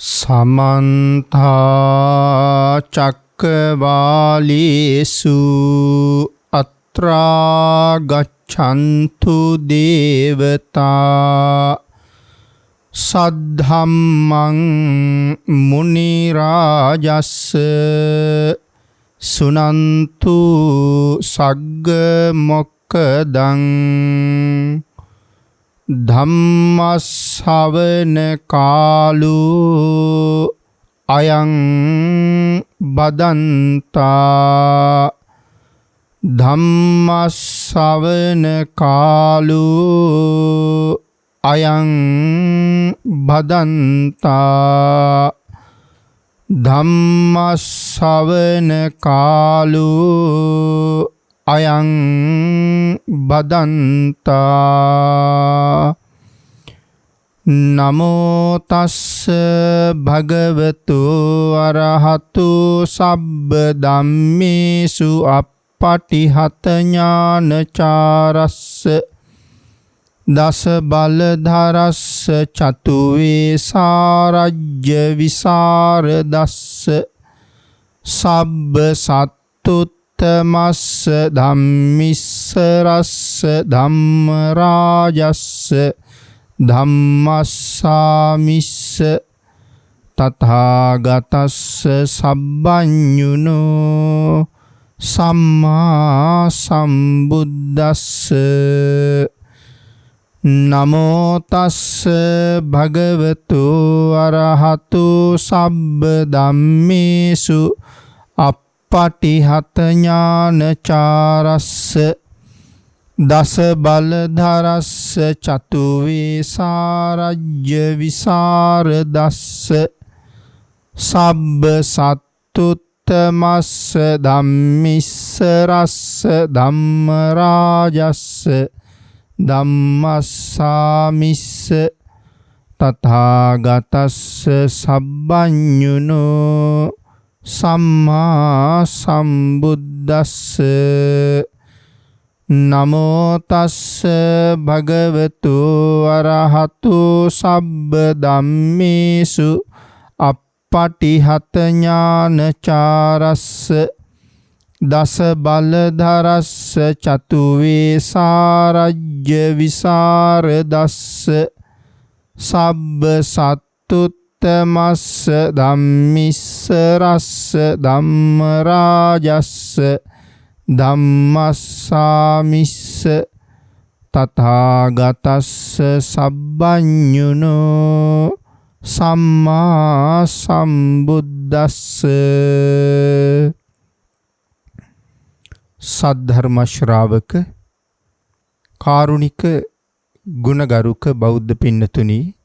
සමන්තා චක්කවාලේසු අත්‍රා ගච්ඡන්තු දේවතා සද්ධම්මං මුනි රාජස්ස සුනන්තු සග්ග මොක්ඛදං ධම්මස්සවන කාලෝ අයං බදන්තා ධම්මස්සවන කාලෝ අයං බදන්තා ධම්මස්සවන කාලෝ අයං බදන්තා නමෝ තස්ස භගවතු අරහතු සබ්බ ධම්මේසු අප්පටිහත ඥානචාරස්ස දස බලධරස්ස චතු වේසාරජ්‍ය විසරදස්ස සබ්බ සත්තුත්තමස්ස ධම්මිස්ස රස්ස ධම්ම රාජස්ස ධම්මස්සාමිස්ස තථාගතස්ස සබ්බඤුනෝ සම්මා සම්බුද්දස්ස නමෝ තස්ස භගවතු අරහතු සබ්බ ධම්මේසු අප්පටිහත ඥානචාරස්ස දස බලධරස්ස චතු වේසාරජ්‍ය විසරදස්ස සබ්බ සත්තුත්තමස්ස ධම්මිස්ස රස්ස ධම්ම රාජස්ස ධම්මස්සාමිස්ස තථාගතස්ස සබ්බඤුනෝ සම්මා සම්බුද්දස්ස නමෝ තස්ස භගවතු අරහතු සබ්බ ධම්මේසු අප්පටිහත ඥානචාරස්ස දස බලධරස්ස චතු වේසාරජ්‍ය විසරදස්ස සබ්බ සත්තුත්තමස්ස ධම්මිස්ස රස්ස ධම්ම රාජස්ස ධම්මස්සාමිස්ස තථාගතස්ස සබ්බඤුනෝ සම්මා සම්බුද්දස්ස සද්ධර්ම ශ්‍රාවක කාරුණික ගුණගරුක බෞද්ධ පින්නතුනි,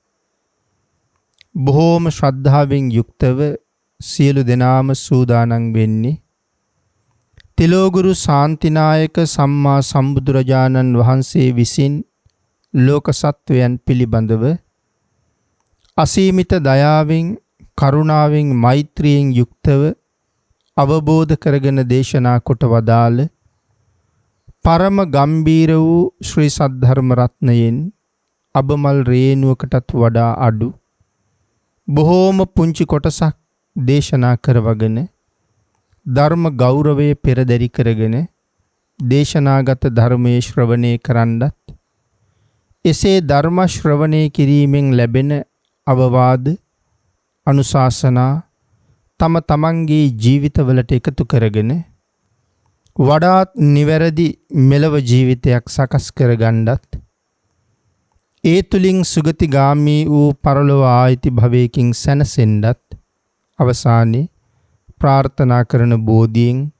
බොහෝම ශ්‍රද්ධාවෙන් යුක්තව සියලු දෙනාම සූදානම් වෙන්නේ තිලෝගුරු ශාන්තිනායක සම්මා සම්බුදුරජාණන් වහන්සේ විසින් ලෝක සත්වයන් පිළිබඳව අසීමිත දයාවෙන් කරුණාවෙන් මෛත්‍රියෙන් යුක්තව අවබෝධ කරගෙන දේශනා කොට වදාළ පරම ගම්බීර වූ ශ්‍රී සද්ධර්ම රත්නයෙන් අබමල් රේණුවකටත් වඩා අඩු බොහෝම පුංචි කොටසක් දේශනා කරවගෙන ධර්ම ගෞරවයේ පෙරදරි කරගෙන දේශනාගත ධර්මයේ ශ්‍රවණය කරන්නත්, එසේ ධර්ම ශ්‍රවණය කිරීමෙන් ලැබෙන අවවාද අනුශාසනා තම තමන්ගේ ජීවිතවලට එකතු කරගෙන වඩාත් නිවැරදි මෙලව ජීවිතයක් සකස් කරගන්නත්, ඒ තුලින් සුගතිගාමී වූ පරලොව ආයිති භවයකින් සැනසෙන්නත් අවසානයේ ප්‍රාර්ථනා කරන බෝධියෙන්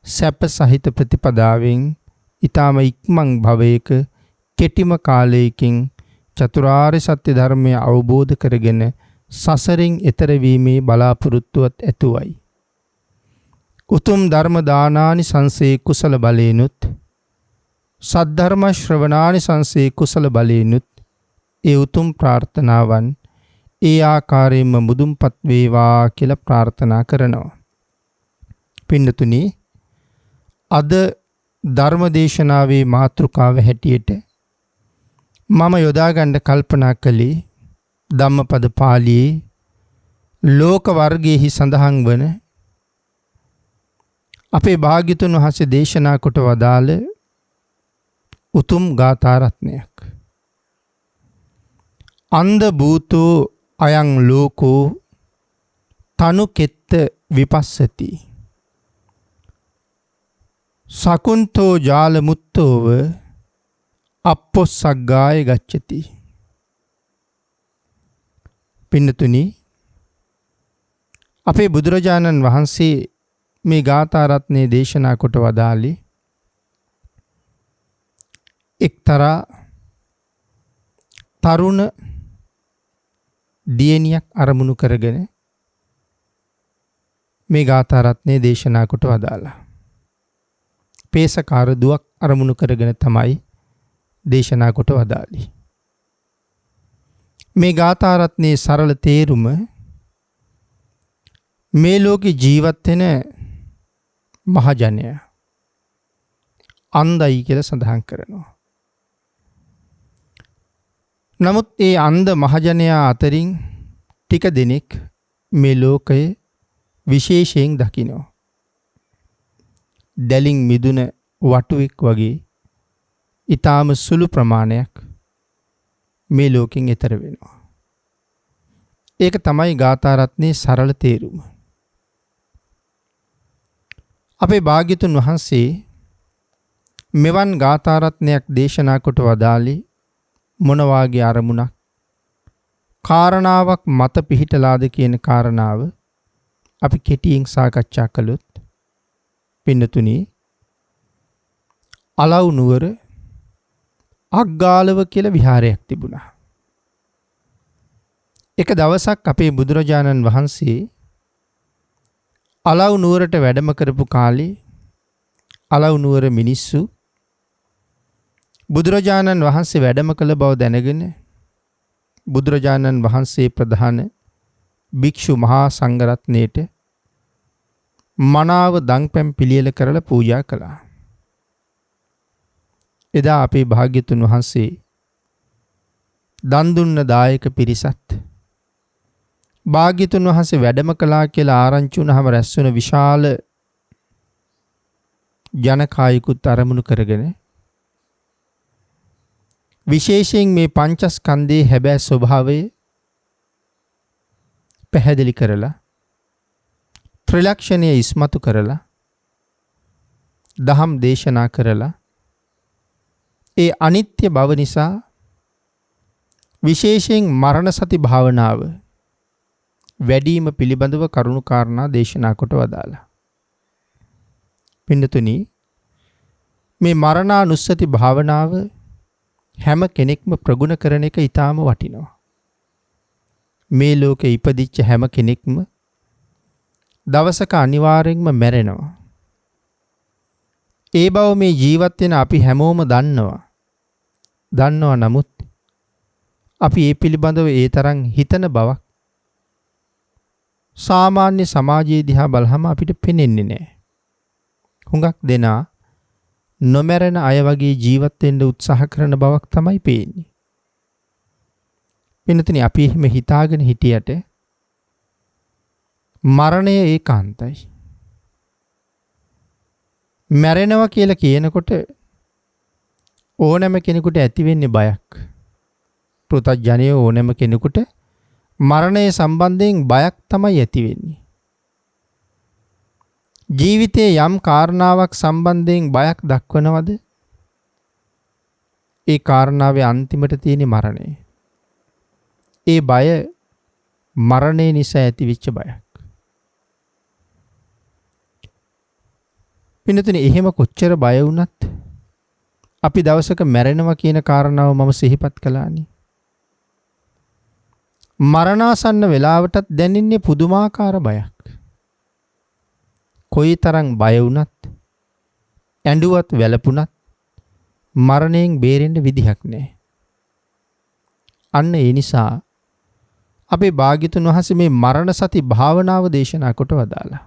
සැප සහිත ප්‍රතිපදාවෙන් ඊටම ඉක්මන් භවයක කෙටිම කාලයකින් චතුරාර්ය සත්‍ය ධර්මය අවබෝධ කරගෙන සසරින් එතර වීමේ බලාපොරොත්තුවත් ඇතුවයි. උතුම් ධර්ම දානානි සංසේ කුසල බලේනුත් සද්ධර්ම ශ්‍රවණානි සංසේ කුසල බලේනුත් ඒ උතුම් ප්‍රාර්ථනාවන් ඒ ආකාරයෙන්ම මුදුන්පත් වේවා කියලා ප්‍රාර්ථනා කරනවා. පින්නතුනි, අද ධර්ම දේශනාවේ මාතෘකාව හැටියට මම යොදා ගන්න කල්පනා කළේ ධම්මපද පාළියේ ලෝක වර්ගයේහි සඳහන් වන අපේ භාග්‍යතුන් වහන්සේ දේශනා කොට වදාළ උතුම් ගාථා රත්නයක්. අන්ධ භූතෝ අයං ලෝකෝ තනු කෙත්ත විපස්සති සකුන්තෝ ජාල මුත්තෝව අප්පොස්සග්ගාය ගච්ඡති. පින්නතුනි, අපේ බුදුරජාණන් වහන්සේ මේ ගාථා රත්නයේ දේශනා කොට වදාළේ එක්තරා තරුණ දියණියක් අරමුණු කරගෙන මේ ගාථා රත්නයේ දේශනා කොට වදාළා. පේසකාර දුවක් අරමුණු කරගෙන තමයි දේශනා කොට වදාළේ. මේ ගාථා රත්නයේ සරල තේරුම මේ ලෝකේ ජීවත් වෙන මහජනයා අන්ධයි කියලා සඳහන් කරනවා. නමුත් ඒ අන්ධ මහජනයා අතරින් ටික දෙනෙක් මේ ලෝකයේ විශේෂයෙන් දකිනවා. දැලින් මිදුන වටුවෙක් වගේ ඊටාම සුළු ප්‍රමාණයක් මේ ලෝකෙන් එතර වෙනවා. ඒක තමයි ගාථා රත්නයේ සරල තේරුම. අපේ භාග්‍යතුන් වහන්සේ මෙවන් ගාථා රත්නයක් දේශනා කොට වදාළේ මොන වාගේ අරමුණක් කාරණාවක් මත පිහිටලාද කියන කාරණාව අපි කෙටියෙන් සාකච්ඡා කළොත්, පින්නතුනි, අලව් නුවර අග්ගාලව කියලා විහාරයක් තිබුණා. එක දවසක් අපේ බුදුරජාණන් වහන්සේ අලව් නුවරට වැඩම කරපු කාලේ අලව් නුවර මිනිස්සු බුදුරජාණන් වහන්සේ වැඩම කළ බව දැනගෙන බුදුරජාණන් වහන්සේ ප්‍රධාන භික්ෂු මහා සංඝරත්නයට මනාව දන්පැන් පිළියෙල කරලා පූජා කළා. එදා අපේ භාග්‍යතුන් වහන්සේ දන් දුන්න දායක පිරිසත් භාග්‍යතුන් වහන්සේ වැඩම කළා කියලා ආරංචි වුණාම රැස් වෙන විශාල ජනකායිකුත් අරමුණු කරගෙන විශේෂයෙන් මේ පංචස්කන්ධයේ හැබෑ ස්වභාවය පැහැදිලි කරලා ත්‍රිලක්ෂණය ඉස්මතු කරලා දහම් දේශනා කරලා ඒ අනිත්‍ය බව නිසා විශේෂයෙන් මරණ සති භාවනාව වැඩිම පිළිබඳව කරුණු කාරණා දේශනා කොට වදාලා. පින්නතුනි, මේ මරණානුස්සති භාවනාව හැම කෙනෙක්ම ප්‍රගුණ කරන එක ඊටාම වටිනවා. මේ ලෝකේ ඉපදිච්ච හැම කෙනෙක්ම දවසක අනිවාර්යෙන්ම මැරෙනවා. ඒ බව මේ ජීවත් වෙන අපි හැමෝම දන්නවා. නමුත් අපි ඒ පිළිබඳව ඒ තරම් හිතන බවක් සාමාන්‍ය සමාජයේ දිහා බලහම අපිට පේන්නේ නැහැ. හුඟක් දෙනා නොමැරෙන අය වගේ ජීවත් වෙන්න උත්සාහ කරන බවක් තමයි පේන්නේ. වෙනතනි අපි එහෙම හිතාගෙන හිටියට මරණය ඒකාන්තයි. මැරෙනවා කියලා කියනකොට ඕනෑම කෙනෙකුට ඇති වෙන්නේ බයක්. පෘථග්ජනය ඕනෑම කෙනෙකුට මරණය සම්බන්ධයෙන් බයක් තමයි ඇති වෙන්නේ. ජීවිතයේ යම් කාරණාවක් සම්බන්ධයෙන් බයක් දක්වනවද? ඒ කාරණාවේ අන්තිමට තියෙන මරණය. ඒ බය මරණය නිසා ඇතිවෙච්ච බයක්. පින්නතුනි, එහෙම කොච්චර බය වුණත් අපි දවසක මැරෙනවා කියන කාරණාව මම සිහිපත් කළානේ. මරණාසන්න වෙලාවටත් දැනෙන්නේ පුදුමාකාර බයක්. කොයි තරම් බය වුණත් ඇඬුවත් වැළපුණත් මරණයෙන් බේරෙන්න විදිහක් නැහැ. අන්න ඒ නිසා අපේ භාග්‍යතුන් වහන්සේ මේ මරණ සති භාවනාව දේශනා කොට වදාලා.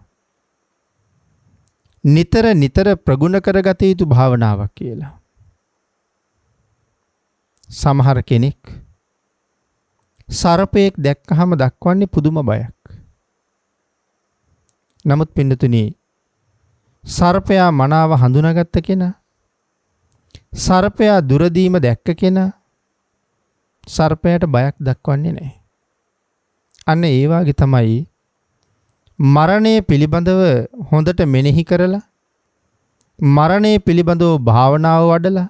නිතර ප්‍රගුණ කරගත යුතු භාවනාවක් කියලා. සමහර කෙනෙක් සර්පයෙක් දැක්කහම දක්වන්නේ පුදුම බයක්. නමුත් පින්නතුනි සර්පයා මනාව හඳුනාගත්ත කෙනා, සර්පයා දුරදීම දැක්ක කෙනා සර්පයාට බයක් දක්වන්නේ නැහැ. අන්න ඒ වාගේ තමයි මරණය පිළිබඳව හොඳට මෙනෙහි කරලා, මරණය පිළිබඳව භාවනාව වඩලා,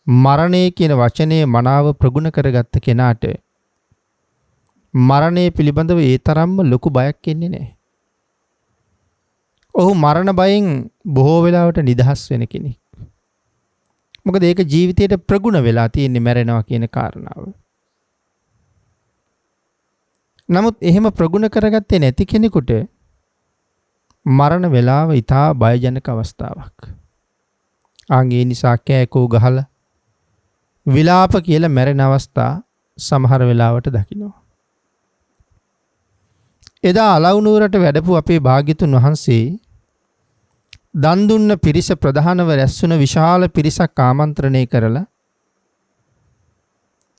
මරණය කියන වචනේ මනාව ප්‍රගුණ කරගත්ත කෙනාට මරණය පිළිබඳව ඒ තරම්ම ලොකු බයක් එන්නේ නැහැ. ඔහු මරණ බයෙන් බොහෝ වෙලාවට නිදහස් වෙන කෙනෙක්. මොකද ඒක ජීවිතයට ප්‍රගුණ වෙලා තියෙන්නේ මැරෙනවා කියන කාරණාව. නමුත් එහෙම ප්‍රගුණ කරගත්තේ නැති කෙනෙකුට මරණ වේලාව ඉතා බයජනක අවස්ථාවක්. ඒ නිසා කෑකෝ ගහලා විලාප කියලා මැරෙන අවස්ථා සමහර වෙලාවට දකිනවා. එදා අලව්නුවරට වැඩපු අපේ භාග්‍යතුන් වහන්සේ දන් දුන්න පිරිස ප්‍රධානව රැස්වුණ විශාල පිරිසක් ආමන්ත්‍රණය කරලා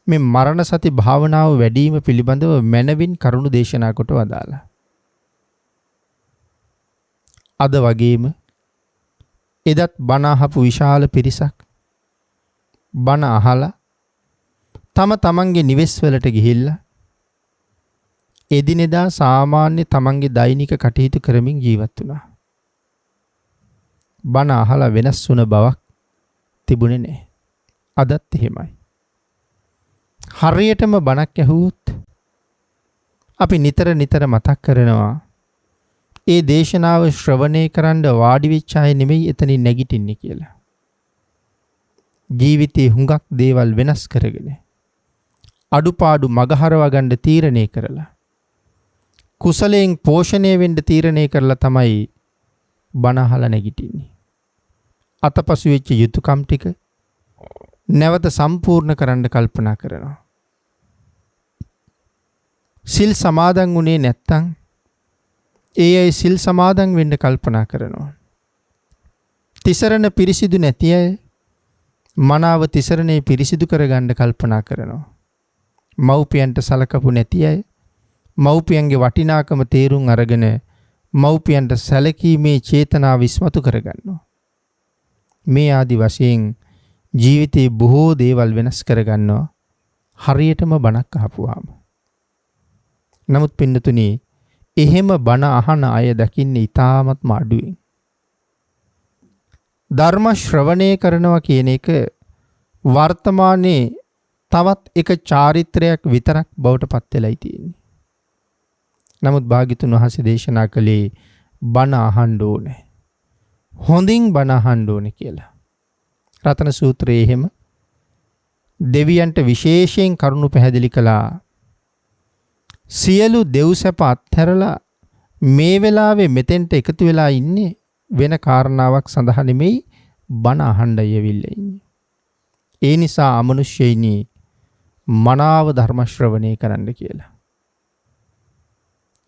මේ මරණ සති භාවනාව වැඩිම පිළිබඳව මැනවින් කරුණු දේශනා කොට වදාලා. අද වගේම එදත් බණ අහපු විශාල පිරිසක් බණ අහලා තම තමන්ගේ නිවෙස් වලට ගිහිල්ලා එදිනෙදා සාමාන්‍ය තමන්ගේ දෛනික කටයුතු කරමින් ජීවත් වුණා. බණ අහලා වෙනස් වුණ බවක් තිබුණේ නැහැ. අදත් එහෙමයි. හරියටම බණක් ඇහුවොත් අපි නිතර නිතර මතක් කරනවා ඒ දේශනාව ශ්‍රවණය කරන්න වාඩි වෙච්ච අය නෙමෙයි එතනින් නැගිටින්නේ කියලා. ජීවිතේ හුඟක් දේවල් වෙනස් කරගෙන අඩුපාඩු මගහරව ගන්න තීරණය කරලා කුසලයෙන් පෝෂණය වෙන්න තීරණය කරලා තමයි බණ අහලා නැගිටින්නේ. අතපසු වෙච්ච යුතුයකම් ටික නැවත සම්පූර්ණ කරන්න කල්පනා කරනවා. සිල් සමාදන් වුණේ නැත්තම් ඒ අය සිල් සමාදන් වෙන්න කල්පනා කරනවා. තිසරණ පිරිසිදු නැති අය මනාව තිසරණේ පිරිසිදු කරගන්න කල්පනා කරනවා. මව්පියන්ට සලකපු නැති අය මව්පියන්ගේ වටිනාකම තේරුම් අරගෙන මව්පියන්ට සැලකීමේ චේතනාව විශ්මතු කරගන්නවා. මේ ආදි වශයෙන් ජීවිතේ බොහෝ දේවල් වෙනස් කරගන්නවා හරියටම බණක් අහපුවාම. නමුත් පින්නතුනි එහෙම බණ අහන අය දකින්නේ ඊටාත්ම අඩුවෙන්. ධර්ම ශ්‍රවණය කරනවා කියන එක වර්තමානයේ තවත් එක චාරිත්‍රයක් විතරක් බවට පත් වෙලයි තියෙන්නේ. නමුත් භාග්‍යතුන් වහන්සේ දේශනා කළේ බණ අහන්න ඕනේ. හොඳින් බණ අහන්න ඕනේ කියලා. රතන සූත්‍රයේ එහෙම දෙවියන්ට විශේෂයෙන් කරුණු පැහැදිලි කළා. සියලු දෙව්සැප අත්හැරලා මේ වෙලාවේ මෙතෙන්ට එකතු වෙලා ඉන්නේ වෙන කාරණාවක් සඳහා නෙමෙයි බණ අහන්නයි ඇවිල්ලා ඉන්නේ. ඒ නිසා අමනුෂ්‍යයිනි මනාව ධර්ම ශ්‍රවණය කරන්න කියලා.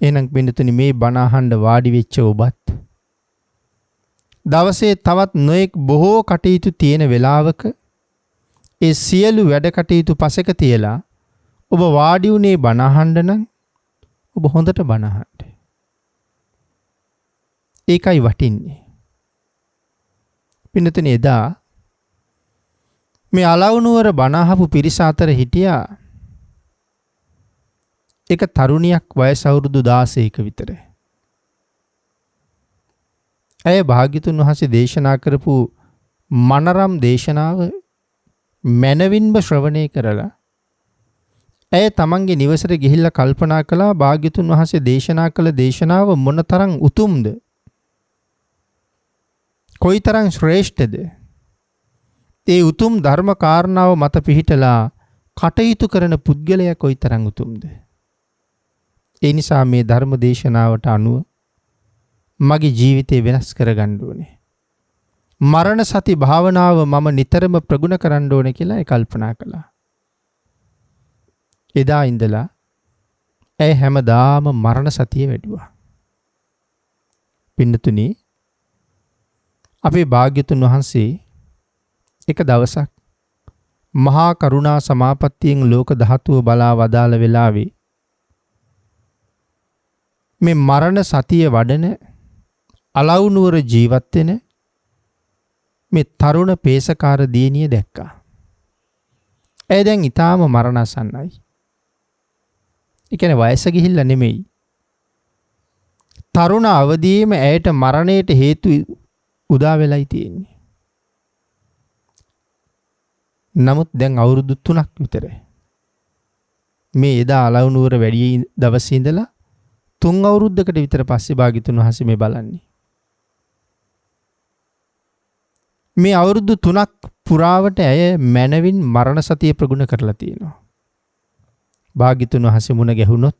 එහෙනම් පින්නතුනි මේ බණ අහන්න වාඩි වෙච්ච ඔබත් දවසේ තවත් නොඑක් බොහෝ කටයුතු තියෙන වෙලාවක ඒ සියලු වැඩ කටයුතු පසෙක තියලා ඔබ වාඩි උනේ බණ අහන්න නම් ඔබ හොඳට බණ අහන්න. ඒකයි වටින්නේ. පින්නතුනි එදා මේ අලව්නුවර බණ අහපු පිරිස අතර හිටියා එක තරුණියක් වයස අවුරුදු 16ක විතර. ඇය භාග්‍යතුන් වහන්සේ දේශනා කරපු මනරම් දේශනාව මනවින්ම ශ්‍රවණය කරලා ඇය තමන්ගේ නිවසට ගිහිල්ලා කල්පනා කළා භාග්‍යතුන් වහන්සේ දේශනා කළ දේශනාව මොනතරම් උතුම්ද, කොයිතරම් ශ්‍රේෂ්ඨද, ඒ උතුම් ධර්ම කාරණාව මත පිහිටලා කටයුතු කරන පුද්ගලයා කොයිතරම් උතුම්ද. ඒ නිසා මේ ධර්ම දේශනාවට අනුව මගේ ජීවිතේ වෙනස් කරගන්න ඕනේ. මරණ සති භාවනාව මම නිතරම ප්‍රගුණ කරන්න ඕනේ කියලා ඒ කල්පනා කළා. එදා ඉඳලා ඇය හැමදාම මරණ සතිය වැඩුවා. පින්නතුනි අපේ භාග්‍යතුන් වහන්සේ එක දවසක් මහා කරුණා සමාපත්තියෙන් ලෝක ධාතුව බලා වදාළ වෙලාවේ මේ මරණ සතිය වඩන අලවුනුවර ජීවත් වෙන මේ තරුණ පේසකාර දියණිය දැක්කා. ඇය දැන් ඊටාම මරණාසන්නයි. ඒ කියන්නේ වයස ගිහිල්ලා නෙමෙයි. තරුණ අවදියේම ඇයට මරණයට හේතු උදා වෙලයි තියෙන්නේ. නමුත් දැන් අවුරුදු 3ක් විතර මේ එදා අලවුනුවර වැඩි දවසේ ඉඳලා 3 අවුරුද්දකට විතර පස්සේ භාග්‍යතුන් වහන්සේ මේ බලන්නේ. මේ අවුරුදු 3ක් පුරාවට ඇය මනවින් මරණ සතිය ප්‍රගුණ කරලා තියෙනවා. භාග්‍යතුන් වහන්සේ මුණ ගැහුනොත්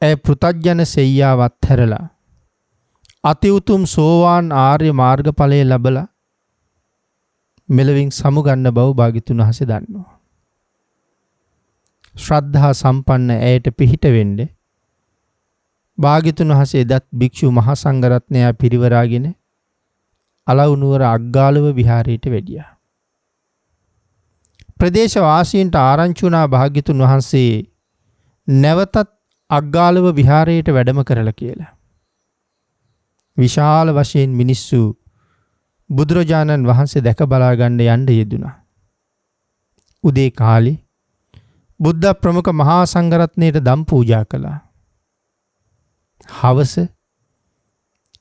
ඇය පෘථග්ජන සෙයියාවත් හැරලා අති උතුම් සෝවාන් ආර්ය මාර්ගඵලය ලැබලා මෙලවින් සමුගන්න බව භාග්‍යතුන් වහන්සේ දන්නවා. ශ්‍රද්ධා සම්පන්න ඇයට පිහිට වෙන්නේ භාග්‍යතුන් වහන්සේ එදත් භික්ෂු මහා සංඝරත්නය පිරිවරාගෙන අලවුනුවර අග්ගාලව විහාරයට වැඩියා. ප්‍රදේශ වාසීන්ට ආරංචි වුණා භාග්‍යතුන් වහන්සේ නැවතත් අග්ගාලව විහාරයට වැඩම කරලා කියලා. විශාල වශයෙන් මිනිස්සු බුදුරජාණන් වහන්සේ දැක බලා ගන්න යන්න යෙදුණා. උදේ කාලේ බුද්ධ ප්‍රමුඛ මහා සංඝරත්නයට දම් පූජා කළා. හවස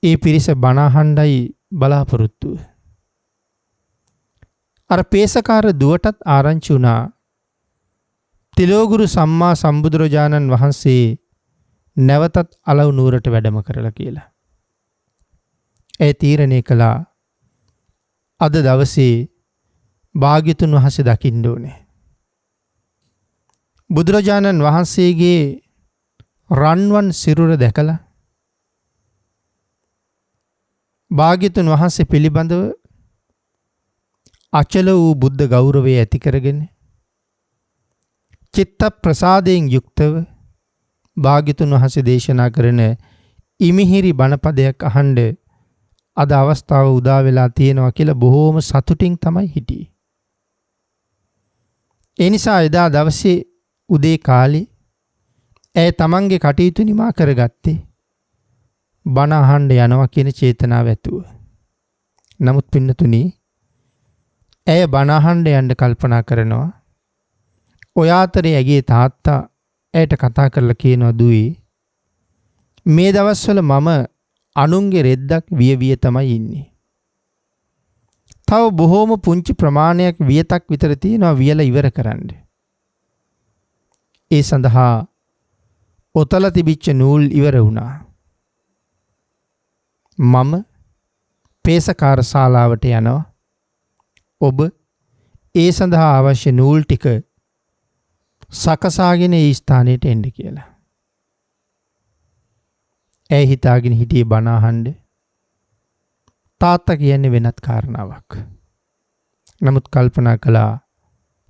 ඒ පිරිස බණ අහන්නයි බලාපොරොත්තුව. අර පේසකාර දුවටත් ආරංචි වුණා තිලෝගුරු සම්මා සම්බුදුරජාණන් වහන්සේ නැවතත් අලවුනුවරට වැඩම කරලා කියලා. ඒ තීරණය කළා අද දවසේ භාග්‍යතුන් වහන්සේ දකින්න ඕනේ. බුදුරජාණන් වහන්සේගේ රන්වන් සිරුර දැකලා භාග්‍යතුන් වහන්සේ පිළිබඳව අචල වූ බුද්ධ ගෞරවය ඇති කරගෙන චිත්ත ප්‍රසාදයෙන් යුක්තව භාග්‍යතුන් වහන්සේ දේශනා කරන ඉමිහිරි බණපදයක් අහන්න අද අවස්ථාව උදා වෙලා තියෙනවා කියලා බොහෝම සතුටින් තමයි හිටියේ. ඒ නිසා එදා දවසේ උදේ කාලේ ඇය තමන්ගේ කටයුතු නිමා කරගත්තේ බණ අහන්න යනවා කියන චේතනාව ඇතුව. නමුත් පින්නතුනි ඇය බණ අහන්න යන්න කල්පනා කරනවා. ඔය අතරේ ඇගේ තාත්තා ඇයට කතා කරලා කියනවා දුවේ මේ දවස්වල මම අනුන්ගේ රෙද්දක් විය තමයි ඉන්නේ. තව බොහෝම පුංචි ප්‍රමාණයක් වියතක් විතර තියෙනවා වියලා ඉවර කරන්න. ඒ සඳහා ඔතල තිබිච්ච නූල් ඉවර වුණා. මම පේසකාර ශාලාවට යනවා. ඔබ ඒ සඳහා අවශ්‍ය නූල් ටික සකසාගෙන ඒ ස්ථානයට එන්න කියලා. ඇය හිතාගෙන හිටියේ බණ අහන්න. තාත්තා කියන්නේ වෙනත් කාරණාවක්. නමුත් කල්පනා කළා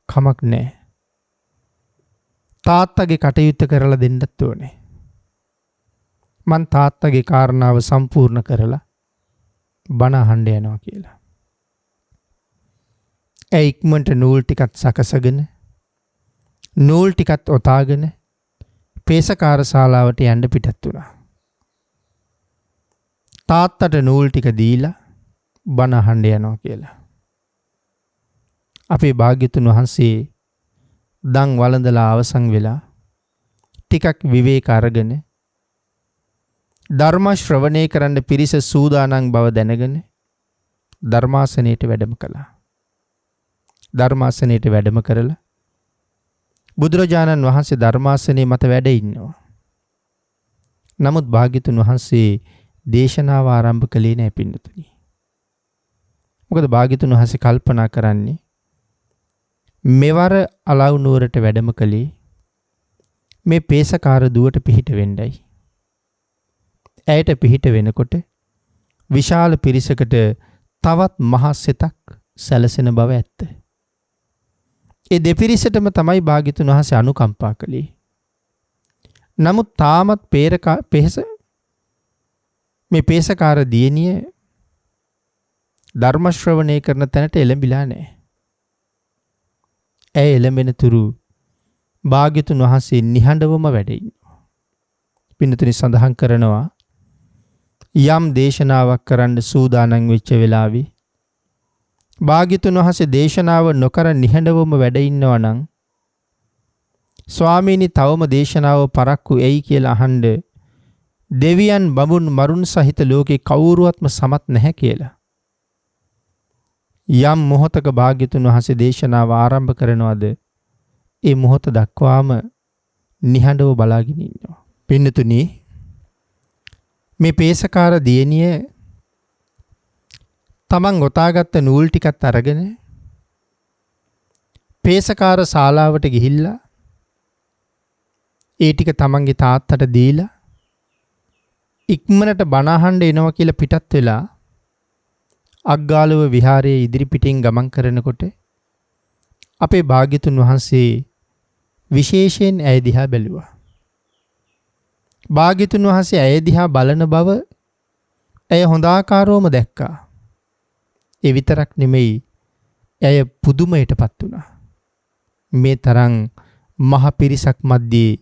කමක් නැහැ. තාත්තගේ කටයුත්ත කරලා දෙන්නත් ඕනේ. මං තාත්තගේ කාරණාව සම්පූර්ණ කරලා බණ අහන්න යනවා කියලා. ඇය ඉක්මනට නූල් ටිකත් සකසගෙන නූල් ටිකත් ඔතාගෙන පේසකාර ශාලාවට යන්න පිටත් වුණා. තාත්තට නූල් ටික දීලා බණ අහන්න යනවා කියලා. අපේ භාග්‍යතුන් වහන්සේ දන් වළඳලා අවසන් වෙලා ටිකක් විවේක අරගෙන ධර්ම ශ්‍රවණය කරන්න පිරිස සූදානම් බව දැනගෙන ධර්මාසනයට වැඩම කළා. ධර්මාසනයට වැඩම කරලා බුදුරජාණන් වහන්සේ ධර්මාසනයේ මත වැඩ ඉන්නවා. නමුත් භාග්‍යතුන් වහන්සේ දේශනාව ආරම්භ කළේ නැහැ පින්නතුනි. මොකද භාග්‍යතුන් වහන්සේ කල්පනා කරන්නේ මෙවර අලවුනුවරට වැඩම කළේ මේ පේසකාර දුවට පිහිට වෙන්නයි. ඇයට පිහිට වෙනකොට විශාල පිරිසකට තවත් මහා සෙතක් සැලසෙන බව ඇත්ත. ඒ දෙපිරිසටම තමයි භාග්‍යතුන් වහන්සේ අනුකම්පා කළේ. නමුත් තාමත් මේ පේසකාර දියණිය ධර්ම ශ්‍රවණය කරන තැනට එළඹිලා නැහැ. ඇය එළඹෙන තුරු භාග්‍යතුන් වහන්සේ නිහඬවම වැඩ ඉන්නවා. පින්නතුනි සඳහන් කරනවා යම් දේශනාවක් කරන්න සූදානම් වෙච්ච වෙලාවේ භාග්‍යතුන් වහන්සේ දේශනාව නොකර නිහඬවම වැඩ ඉන්නවා නම් ස්වාමීනි තවම දේශනාව පරක්කු එයි කියලා අහන්න දෙවියන් බඹුන් මරුන් සහිත ලෝකේ කවුරුවත්ම සමත් නැහැ කියලා. යම් මොහොතක භාග්‍යතුන් වහන්සේ දේශනාව ආරම්භ කරනවද ඒ මොහොත දක්වාම නිහඬව බලාගෙන ඉන්නවා. පින්නතුනි මේ පේසකාර දියණිය තමන් ගොතාගත්ත නූල් ටිකත් අරගෙන පේසකාර ශාලාවට ගිහිල්ලා ඒ ටික තමන්ගේ තාත්තට දීලා ඉක්මනට බණ අහන්න එනවා කියලා පිටත් වෙලා අග්ගාලුව විහාරයේ ඉදිරි පිටින් ගමන් කරනකොට අපේ භාග්‍යතුන් වහන්සේ විශේෂයෙන් ඇය දිහා බැලුවා. භාග්‍යතුන් වහන්සේ ඇය දිහා බලන බව ඇය හොඳාකාරවම දැක්කා. ඒ විතරක් නෙමෙයි ඇය පුදුමයටපත් වුණා. මේ තරම් මහ පිරිසක් මැද්දේ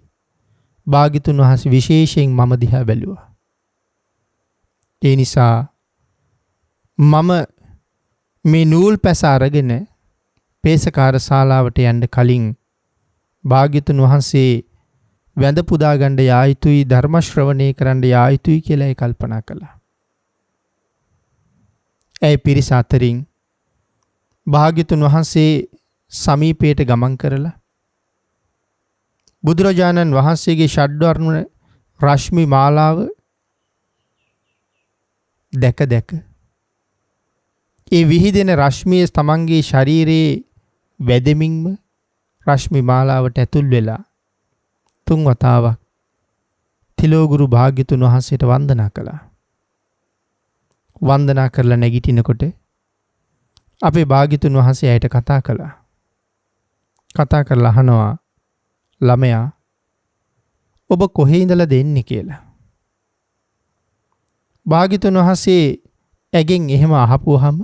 භාග්‍යතුන් වහන්සේ විශේෂයෙන් මම දිහා බැලුවා. ඒ නිසා මම මේ නූල් පැස අරගෙන පේසකාර ශාලාවට යන්න කලින් භාග්‍යතුන් වහන්සේ වැඳ පුදා ගන්න යා යුතුයි ධර්ම ශ්‍රවණය කරන්න යා යුතුයි කියලා ඒ කල්පනා කළා. ඒ පිරිස අතරින් භාග්‍යතුන් වහන්සේ සමීපයට ගමන් කරලා බුදුරජාණන් වහන්සේගේ ෂඩ්වර්ණ රශ්මි මාලාව දැක ඒ විහිදෙන රශ්මිය තමන්ගේ ශරීරයේ වැදෙමින්ම රශ්මි මාලාවට ඇතුල් වෙලා 3 වතාවක් තිලෝගුරු භාග්‍යතුන් වහන්සේට වන්දනා කළා. වන්දනා කරලා නැගිටිනකොට අපේ භාග්‍යතුන් වහන්සේ ඇයට කතා කළා. කතා කරලා අහනවා ළමයා ඔබ කොහේ ඉඳලා දෙන්නේ කියලා. භාග්‍යතුන් වහන්සේ ඇගෙන් එහෙම අහපුවාම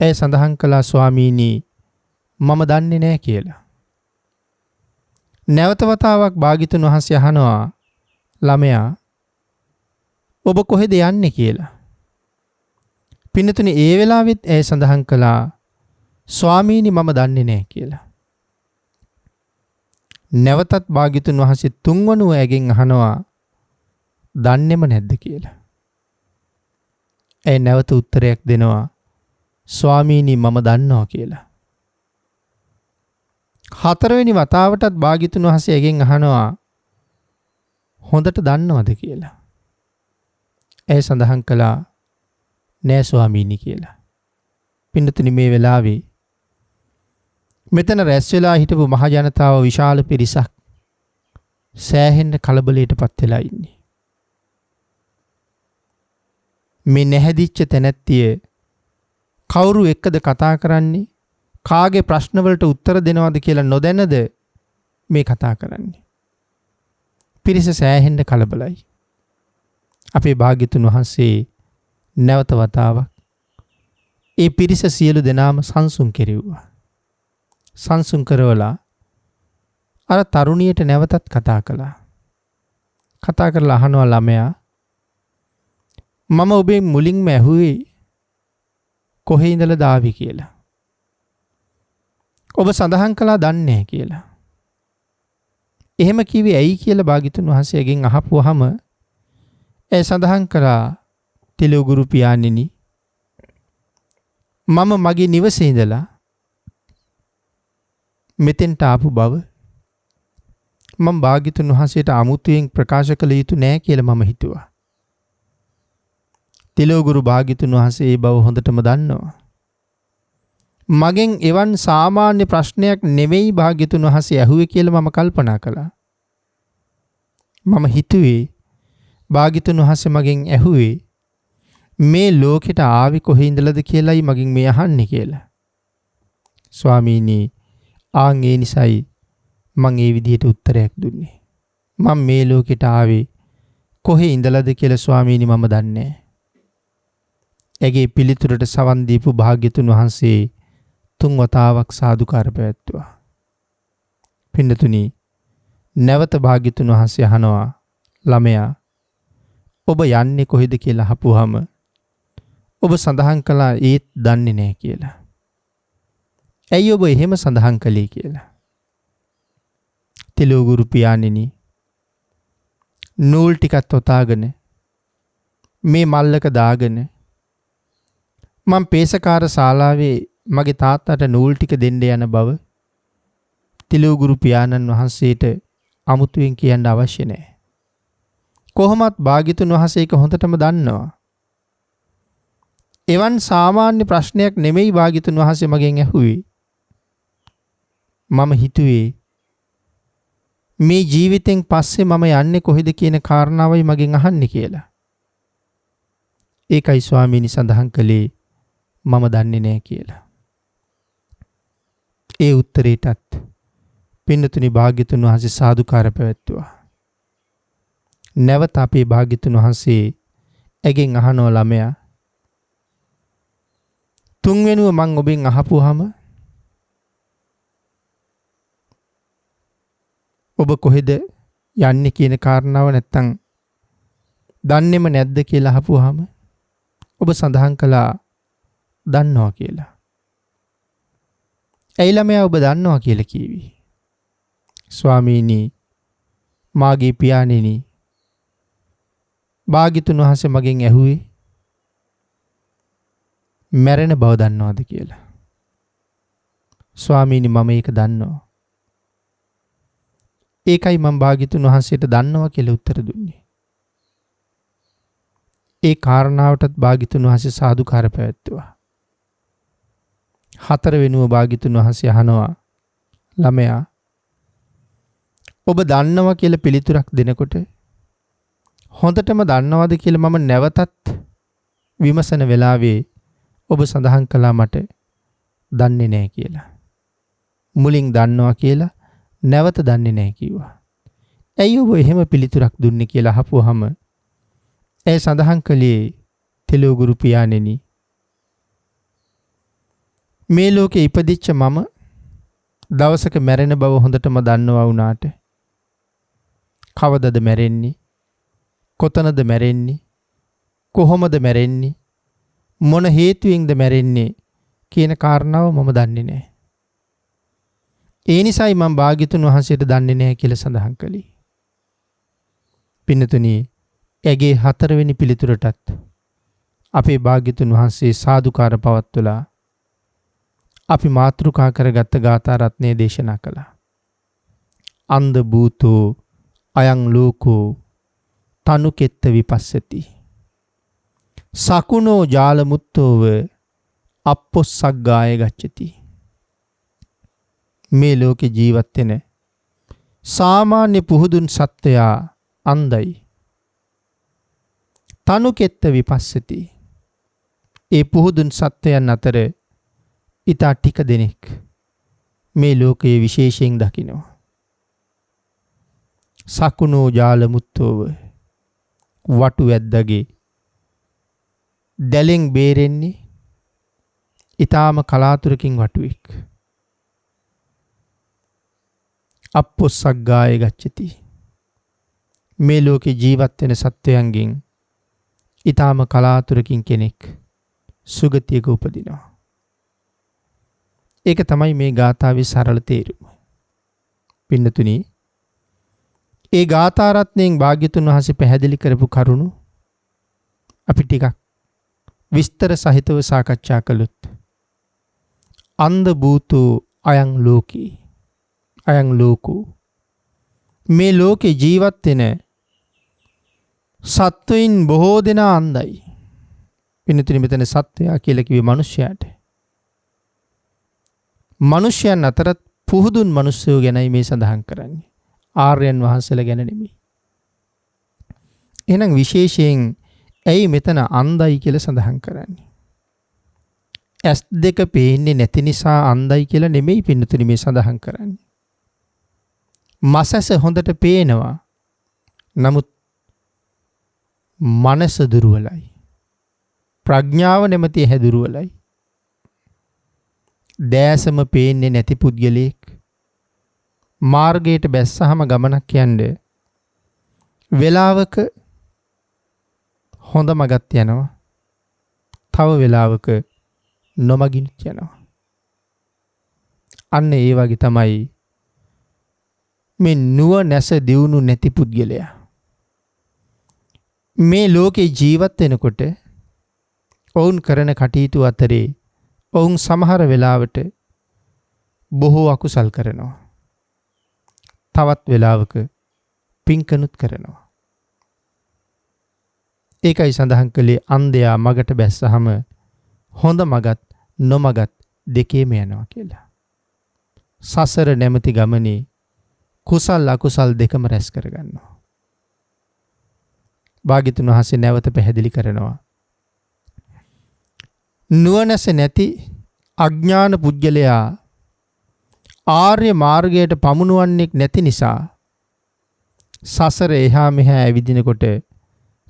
ඇය සඳහන් කළා ස්වාමීනි මම දන්නේ නැහැ කියලා. නැවත වතාවක් භාග්‍යතුන් වහන්සේ අහනවා ළමයා ඔබ කොහෙද යන්නේ කියලා. පින්නතුනි ඒ වෙලාවෙත් ඇය සඳහන් කළා ස්වාමීනි මම දන්නේ නැහැ කියලා. නැවතත් භාග්‍යතුන් වහන්සේ තුන්වනුව ඇගෙන් අහනවා දන්නේම නැද්ද කියලා. ඇය නැවත උත්තරයක් දෙනවා ස්වාමීනි මම දන්නවා කියලා. හතරවෙනි වතාවටත් භාග්‍යතුන් වහන්සේ ඇගෙන් අහනවා හොඳට දන්නවද කියලා. ඇය සඳහන් කළා නෑ ස්වාමීනි කියලා. පින්නතුනි මේ වෙලාවේ මෙතන රැස් වෙලා හිටපු මහ ජනතාව විශාල පිරිසක් සෑහෙන්න කලබලයටපත් වෙලා ඉන්නේ. මේ නැහැදිච්ච තැනැත්තිය කවුරු එක්කද කතා කරන්නේ කාගේ ප්‍රශ්න වලට උත්තර දෙනවද කියලා නොදැනද මේ කතා කරන්නේ. පිරිස සෑහෙන්න කලබලයි. අපේ භාග්‍යතුන් වහන්සේ නැවත වතාවක් ඒ පිරිස සියලු දෙනාම සංසුන් කෙරෙව්වා. සංසුන් කරවලා අර තරුණියට නැවතත් කතා කළා. කතා කරලා අහනවා ළමයා මම ඔබෙන් මුලින්ම ඇහුවේ කොහේ ඉඳලාද ආවේ කියලා. ඔබ සඳහන් කළා දන්නේ නැහැ කියලා. එහෙම කිව්වේ ඇයි කියලා භාග්‍යතුන් වහන්සේගෙන් අහපුවාම ඒ සඳහන් කළා තිලෝගුරු පියාණෙනි මම මගේ නිවසේ ඉඳලා මෙතෙන්ට ආපු බව මම භාග්‍යතුන් වහන්සේට අමුතුවෙන් ප්‍රකාශ කළ යුතු නෑ කියලා මම හිතුවා. තිලෝගුරු භාග්‍යතුන් වහන්සේ ඒ බව හොඳටම දන්නවා. මගෙන් එවන් සාමාන්‍ය ප්‍රශ්නයක් නෙවෙයි භාග්‍යතුන් වහන්සේ ඇහුවේ කියලා මම කල්පනා කළා. මම හිතුවේ භාග්‍යතුන් වහන්සේ මගෙන් ඇහුවේ මේ ලෝකෙට ආවේ කොහේ ඉඳලාද කියලායි මගෙන් මේ අහන්නේ කියලා. ස්වාමීනි ආන් ඒ නිසයි මං ඒ විදිහට උත්තරයක් දුන්නේ. මම මේ ලෝකෙට ආවේ කොහේ ඉඳලාද කියලා ස්වාමීනි මම දන්නේ නැහැ. එගේ පිළිතුරට සවන් දීපු භාග්‍යතුන් වහන්සේ 3 වතාවක් සාදුකාර පැවැත්තුවා. පින්නතුනි නැවත භාග්‍යතුන් වහන්සේ අහනවා ළමයා ඔබ යන්නේ කොහෙද කියලා අහපුවාම ඔබ සඳහන් කළා ඒත් දන්නේ නැහැ කියලා. ඇයි ඔබ එහෙම සඳහන් කළේ කියලා. තිලෝ ගුරු පියාණෙනි නූල් ටිකක් ඔතාගෙන මේ මල්ලක දාගෙන මම පේසකාර ශාලාවේ මගේ තාත්තට නූල් ටික දෙන්න යන බව තිලෝ ගුරු පියාණන් වහන්සේට අමුතුවෙන් කියන්න අවශ්‍ය නැහැ. කොහොමත් භාග්‍යතුන් වහන්සේ ඒක හොඳටම දන්නවා. එවන් සාමාන්‍ය ප්‍රශ්නයක් නෙමෙයි භාග්‍යතුන් වහන්සේ මගෙන් ඇහුවේ. මම හිතුවේ මේ ජීවිතෙන් පස්සේ මම යන්නේ කොහෙද කියන කාරණාවයි මගෙන් අහන්නේ කියලා. ඒකයි ස්වාමීනි සඳහන් කළේ මම දන්නේ නැහැ කියලා. ඒ උත්තරේටත් පින්නතුනි භාග්‍යතුන් වහන්සේ සාදුකාර පැවැත්තුවා. නැවත අපේ භාග්‍යතුන් වහන්සේ ඇගෙන් අහනවා ළමයා තුන්වෙනුව මං ඔබෙන් අහපුවාම ඔබ කොහෙද යන්නේ කියන කාරණාව නැත්තම් දන්නේම නැද්ද කියලා අහපුවාම ඔබ සඳහන් කළා දන්නවා කියලා. ඇයි ළමයා ඔබ දන්නවා කියලා කිව්වේ? ස්වාමීනි මාගේ පියාණෙනි භාග්‍යතුන් වහන්සේ මගෙන් ඇහුවේ මැරෙන බව දන්නවද කියලා. ස්වාමීනි මම ඒක දන්නවා. ඒකයි මම භාග්‍යතුන් වහන්සේට දන්නවා කියලා උත්තර දුන්නේ. ඒ කාරණාවටත් භාග්‍යතුන් වහන්සේ සාදුකාර පැවැත්තුවා. හතර වෙනුව භාග්‍යතුන් වහන්සේ අහනවා ළමයා ඔබ දන්නවා කියලා පිළිතුරක් දෙනකොට හොඳටම දන්නවද කියලා මම නැවතත් විමසන වෙලාවේ ඔබ සඳහන් කළා මට දන්නේ නැහැ කියලා. මුලින් දන්නවා කියලා නැවත දන්නේ නැහැ කිව්වා. ඇයි ඔබ එහෙම පිළිතුරක් දුන්නේ කියලා අහපුවාම ඒ සඳහන් කළේ තිලෝ ගුරු පියාණෙනි මේ ලෝකේ ඉපදිච්ච මම දවසක මැරෙන බව හොඳටම දන්නවා වුණාට කවදද මැරෙන්නේ? කොතනද මැරෙන්නේ? කොහොමද මැරෙන්නේ? මොන හේතුවෙන්ද මැරෙන්නේ කියන කාරණාව මම දන්නේ නැහැ. ඒ නිසායි මම භාග්‍යතුන් වහන්සේට දන්නේ නැහැ කියලා සඳහන් කළේ. පින්නතුනි ඇගේ හතරවෙනි පිළිතුරටත් අපේ භාග්‍යතුන් වහන්සේ සාදුකාර පවත්වලා අපි මාතෘකා කරගත්ත ගාථා රත්නය දේශනා කළා. අන්ධ භූතෝ අයං ලෝකෝ තනුකෙත්ත විපස්සති සකුණෝ ජාලමුත්තෝව අපොස්සග්ගාය ගච්ඡති. මේ ලෝකේ ජීවත් වෙන සාමාන්‍ය පුහුදුන් සත්වයා අන්ධයි. තනුකෙත්ත විපස්සති. ඒ පුහුදුන් සත්වයන් අතර ඊට ටික දෙනෙක් මේ ලෝකයේ විශේෂයෙන් දකිනවා. සකුණෝ ජාලමුත්තෝව වටු වැද්දගේ දැලෙන් බේරෙන්නේ ඊටාම කලාතුරකින් වටුවෙක්. අපොස්සග්ගාය ගච්ඡති. මේ ලෝකේ ජීවත් වෙන සත්වයන්ගෙන් ඊටාම කලාතුරකින් කෙනෙක් සුගතියක උපදිනවා. ඒක තමයි මේ ගාථාවේ සරල තේරුම. පින්නතුනි ඒ ගාථා රත්නයෙන් භාග්‍යතුන් වහන්සේ පැහැදිලි කරපු කරුණු අපි ටිකක් විස්තර සහිතව සාකච්ඡා කළොත් අන්ධ භූතෝ අයං ලෝකේ අයං ලෝකෝ මේ ලෝකේ ජීවත් වෙන සත්වයින් බොහෝ දෙනා අන්ධයි. පින්නතුනි මෙතන සත්වයා කියලා කිව්වේ මිනිස්යාට. මිනිස්යන් අතරත් පුහුදුන් මිනිස්සුયો ගැනයි මේ සඳහන් කරන්නේ. ආර්යයන් වහන්සේලා ගැන නෙමෙයි. එහෙනම් විශේෂයෙන් ඇයි මෙතන අන්ධයි කියලා සඳහන් කරන්නේ? ඇස් දෙක පේන්නේ නැති නිසා අන්ධයි කියලා නෙමෙයි පින්නතුනි මේ සඳහන් කරන්නේ. මසස හොඳට පේනවා. නමුත් මනස දුර්වලයි. ප්‍රඥාව නැමැති හැ දුර්වලයි. දැසම පේන්නේ නැති පුද්ගලයෙක් මාර්ගයට බැස්සහම ගමනක් යන්නේ වෙලාවක හොඳ මගක් යනවා. තව වෙලාවක නොමගිනුත් යනවා. අන්න ඒ වගේ තමයි මේ නුවණැස දියුණු නැති පුද්ගලයා. මේ ලෝකේ ජීවත් වෙනකොට ඔවුන් කරන කටයුතු අතරේ ඔවුන් සමහර වෙලාවට බොහෝ අකුසල් කරනවා. තවත් වෙලාවක පින්කනුත් කරනවා. ඒකයි සඳහන් කළේ අන්ධයා මගට බැස්සහම හොඳ මගත් නොමගත් දෙකේම යනවා කියලා. සසර නැමැති ගමනේ කුසල් අකුසල් දෙකම රැස් කරගන්නවා. භාග්‍යතුන් වහන්සේ නැවත පැහැදිලි කරනවා. නුවණැස නැති අඥාන පුද්ගලයා ආර්ය මාර්ගයට පමුණුවන්නේ නැති නිසා සසර එහා මෙහා ඇවිදිනකොට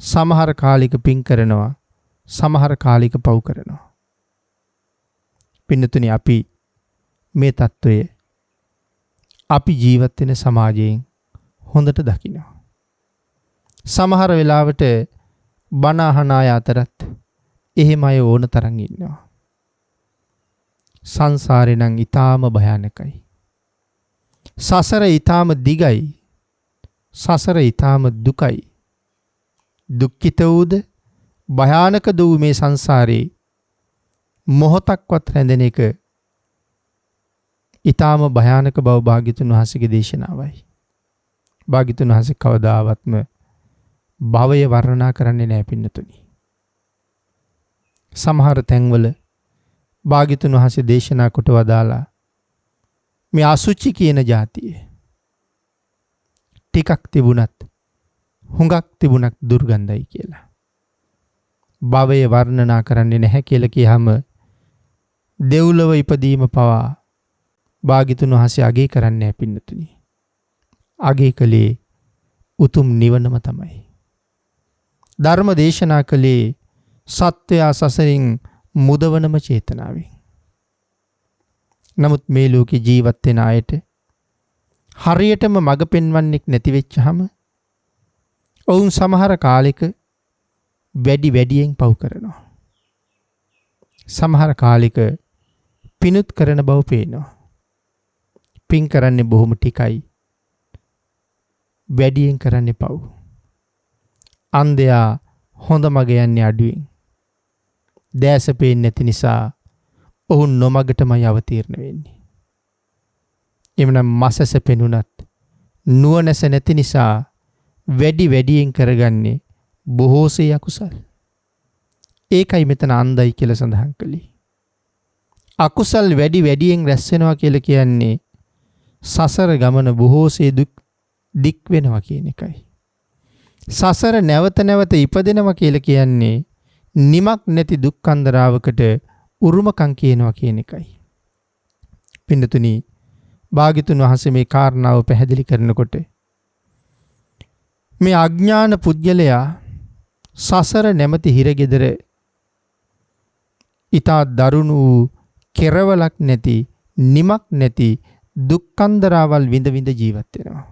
සමහර කාලික පින් කරනවා, සමහර කාලික පව් කරනවා. පින්නතුනි, අපි මේ తত্ত্বය අපි ජීවත් වෙන සමාජයෙන් හොඳට දකිනවා. සමහර වෙලාවට බණ අහන අය අතරත් එහෙම අය ඕන තරම් ඉන්නවා. සංසාරේ නම් ඊටාම භයානකයි. සසර ඊටාම දිගයි. සසර ඊටාම දුකයි. දුක්ඛිත වූද භයානක දූ මේ සංසාරේ මොහොතක්වත් රැඳෙන එක ඊටාම භයානක බව භාග්‍යතුන් වහන්සේගේ දේශනාවයි. භාග්‍යතුන් වහන්සේ කවදාවත්ම භවය වර්ණනා කරන්නේ නැහැ පින්නතුනි. සමහර තැන්වල භාග්‍යතුන් වහන්සේ දේශනා කොට වදාලා මේ අසුචි කියන જાතිය ටිකක් තිබුණත් හුඟක් තිබුණත් දුර්ගන්ධයි කියලා. භවය වර්ණනා කරන්නේ නැහැ කියලා කියහම දෙව්ලොව ඉපදීම පවා භාග්‍යතුන් වහන්සේ අගය කරන්නේ නැහැ පින්නතුනි. අගය කළේ උතුම් නිවනම තමයි. ධර්ම දේශනා කළේ සත්වයා සසරින් මුදවනම චේතනාවෙන්. නමුත් මේ ලෝකේ ජීවත් වෙන අයට හරියටම මඟ පෙන්වන්නෙක් නැති වෙච්චහම ඔවුන් සමහර කාලෙක වැඩියෙන් පව් කරනවා. සමහර කාලෙක පිනුත් කරන බව පේනවා. පින් කරන්නේ බොහොම ටිකයි. වැඩියෙන් කරන්නේ පව්. අන්ධයා හොඳ මග යන්නේ අඩුවෙන්. දැස පේන්නේ නැති නිසා ඔවුන් නොමගටමයි අවතීර්ණ වෙන්නේ. එමනම් මසස පෙනුනත් නුවණැස නැති නිසා වැඩියෙන් කරගන්නේ බොහෝසේ අකුසල්. ඒකයි මෙතන අන්ධයි කියලා සඳහන් කළේ. අකුසල් වැඩියෙන් රැස් වෙනවා කියලා කියන්නේ සසර ගමන බොහෝසේ දික් වෙනවා කියන එකයි. සසර නැවත නැවත ඉපදෙනවා කියලා කියන්නේ නිමක් නැති දුක්ඛන්දරාවකට උරුමකම් කියනවා කියන එකයි. පින්නතුනි, භාග්‍යතුන් වහන්සේ මේ කාරණාව පැහැදිලි කරනකොට මේ අඥාන පුද්ගලයා සසර නැමැති හිරගෙදර ඊතා දරුණු කෙරවලක් නැති නිමක් නැති දුක්ඛන්දරාවල් විඳ ජීවත් වෙනවා.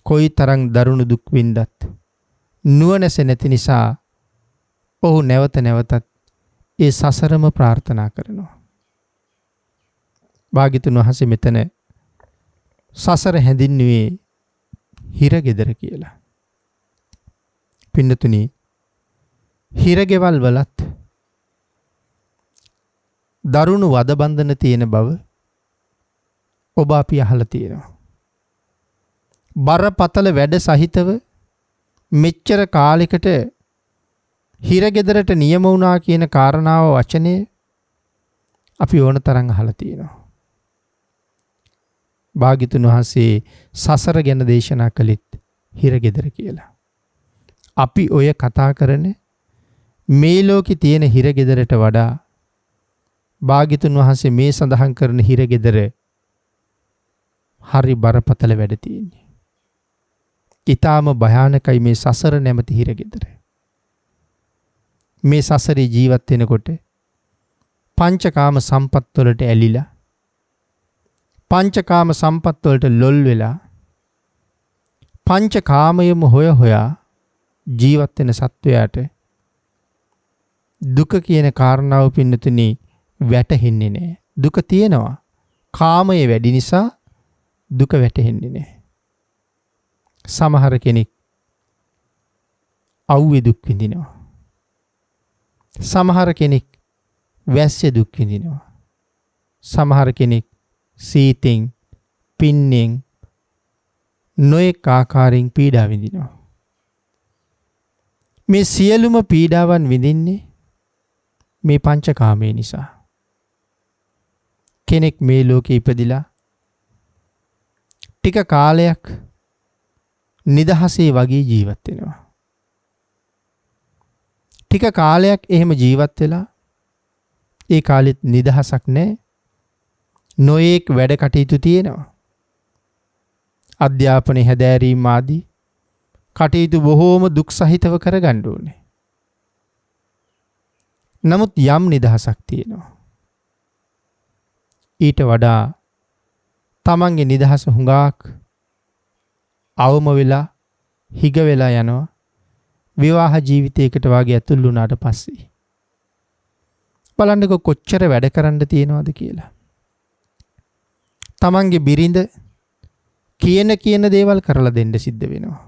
කොයි තරම් දරුණු දුක් විඳත් නුවණැස නැති නිසා ඔහු නැවත නැවතත් ඒ සසරම ප්‍රාර්ථනා කරනවා. භාග්‍යතුන් වහන්සේ මෙතන සසර හැඳින්වුවේ හිරගෙදර කියලා. පින්නතුනි, හිරගෙවල් වලත් දරුණු වද බන්ධන තියෙන බව ඔබ අපි අහලා තියෙනවා. බරපතල වැඩ සහිතව මෙච්චර කාලයකට හිරගෙදරට නියම වුණා කියන කාරණාව වචනේ අපි ඕන තරම් අහලා තියෙනවා. භාග්‍යතුන් වහන්සේ සසර ගැන දේශනා කළෙත් හිරගෙදර කියලා. අපි ඔය කතා කරන මේ ලෝකේ තියෙන හිරගෙදරට වඩා භාග්‍යතුන් වහන්සේ මේ සඳහන් කරන හිරගෙදර හරි බරපතල වැඩ තියෙන්නේ. ඊටාම භයානකයි මේ සසර නැමැති හිරගෙදර. මේ සසරේ ජීවත් වෙනකොට පංචකාම සම්පත් වලට ඇලිලා, පංචකාම සම්පත් වලට ලොල් වෙලා, පංචකාමයම හොයා ජීවත් වෙන සත්වයාට දුක කියන කාරණාව පින්නතුනි වැටහෙන්නේ නැහැ. දුක තියෙනවා. කාමය වැඩි නිසා දුක වැටහෙන්නේ නැහැ. සමහර කෙනෙක් අවුවේ දුක් විඳිනවා. සමහර කෙනෙක් වැස්සේ දුක් විඳිනවා. සමහර කෙනෙක් සීතෙන්, පින්නෙන් නොයෙක් ආකාරයෙන් පීඩා විඳිනවා. මේ සියලුම පීඩාවන් විඳින්නේ මේ පංචකාමයේ නිසා. කෙනෙක් මේ ලෝකේ ඉපදිලා ටික කාලයක් නිදහසේ වගේ ජීවත් වෙනවා. ටික කාලයක් එහෙම ජීවත් වෙලා ඒ කාලෙත් නිදහසක් නැහැ. නොයෙක් වැඩ කටයුතු තියෙනවා. අධ්‍යාපනයේ හැදෑරීම් ආදී කටයුතු බොහෝම දුක් සහිතව කරගන්න ඕනේ. නමුත් යම් නිදහසක් තියෙනවා. ඊට වඩා තමන්ගේ නිදහස හුඟක් අවම වෙලා හිග වෙලා යනවා විවාහ ජීවිතයකට වාගේ ඇතුල් වුණාට පස්සේ. බලන්නකො කොච්චර වැඩ කරන්න තියෙනවද කියලා. තමන්ගේ බිරිඳ කියන දේවල් කරලා දෙන්න සිද්ධ වෙනවා.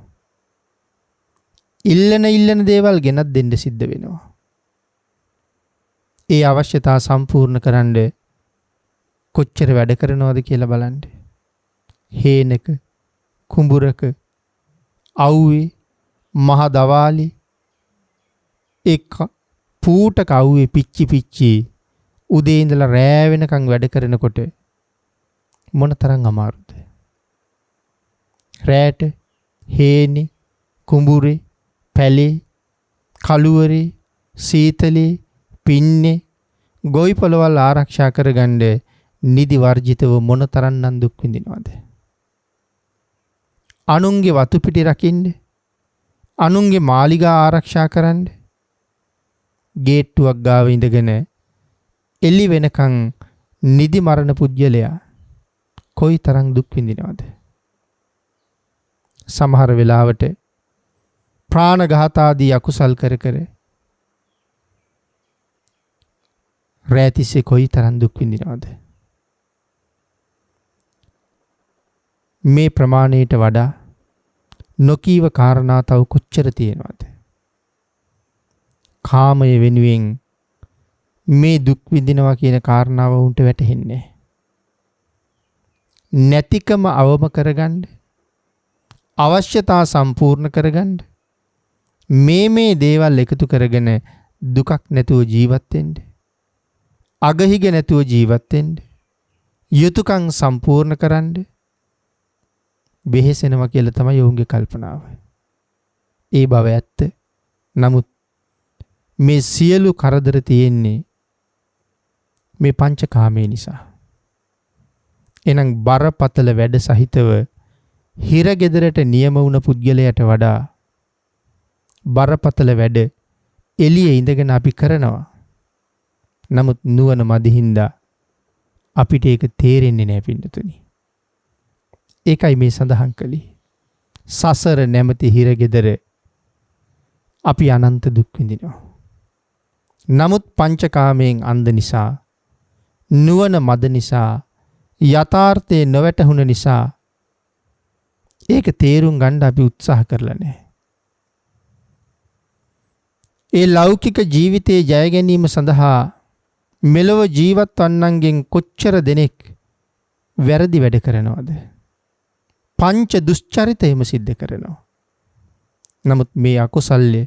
ඉල්ලන දේවල් ගෙනත් දෙන්න සිද්ධ වෙනවා. ඒ අවශ්‍යතා සම්පූර්ණ කරන්න කොච්චර වැඩ කරනවද කියලා බලන්න. හේනක, කුඹුරක, අවුවේ, මහ දවාලේ එක් පූටක අවුවේ පිච්චි උදේ ඉඳලා රෑ වෙනකන් වැඩ කරනකොට මොන තරම් අමාරුද? රෑට හේනේ, කුඹුරේ, පැලේ, කළුවරේ, සීතලේ, පින්නේ, ගොවි පොළවල් ආරක්ෂා කරගන්න නිදි වර්ජිතව මොන තරම්නම් දුක් විඳිනවද? අනුන්ගේ වතු පිටි රකින්න, අනුන්ගේ මාලිගා ආරක්ෂා කරන්න, ගේට්ටුවක් ගාව ඉඳගෙන එළි වෙනකන් නිදි මරණ පුජ්‍යලයා කොයි තරම් දුක් විඳිනවද? සමහර වෙලාවට ප්‍රාණඝාත ආදී අකුසල් කර රැතිසේ කොයි තරම් දුක් විඳිනවද? මේ ප්‍රමාණයට වඩා නොකීව කාරණා තව කොච්චර තියෙනවද? කාමය වෙනුවෙන් මේ දුක් විඳිනවා කියන කාරණාව උන්ට වැටහෙන්නේ නැතිකම අවම කරගන්න, අවශ්‍යතා සම්පූර්ණ කරගන්න මේ දේවල් එකතු කරගෙන දුකක් නැතුව ජීවත් වෙන්න, අගහිග නැතුව ජීවත් වෙන්න, යුතුයකම් සම්පූර්ණ කරන්න වෙහෙසෙනවා කියලා තමයි ඔවුන්ගේ කල්පනාව. ඒ බව ඇත්ත. නමුත් මේ සියලු කරදර තියෙන්නේ මේ පංචකාමයේ නිසා. එනම් බරපතල වැඩ සහිතව හිරගෙදරට නියම වුණ පුද්ගලයාට වඩා බරපතල වැඩ එළියේ ඉඳගෙන අපි කරනවා. නමුත් නුවණ මදි හින්දා අපිට ඒක තේරෙන්නේ නැහැ පින්නතුනි. ඒකයි මේ සඳහන් කළේ. සසර නැමැති හිරගෙදර අපි අනන්ත දුක් විඳිනවා. නමුත් පංචකාමයෙන් අන්ධ නිසා, නුවණ මද නිසා, යථාර්ථයේ නොවැටහුණ නිසා ඒක තේරුම් ගන්න අපි උත්සාහ කරලා නැහැ. ඒ ලෞකික ජීවිතයේ ජය ගැනීම සඳහා මෙලොව ජීවත් වන්නන්ගෙන් කොච්චර දෙනෙක් වැරදි වැඩ කරනවද? පංච දුෂ්චරිතයම සිද්ධ කරනවා. නමුත් මේ අකුසල්ය,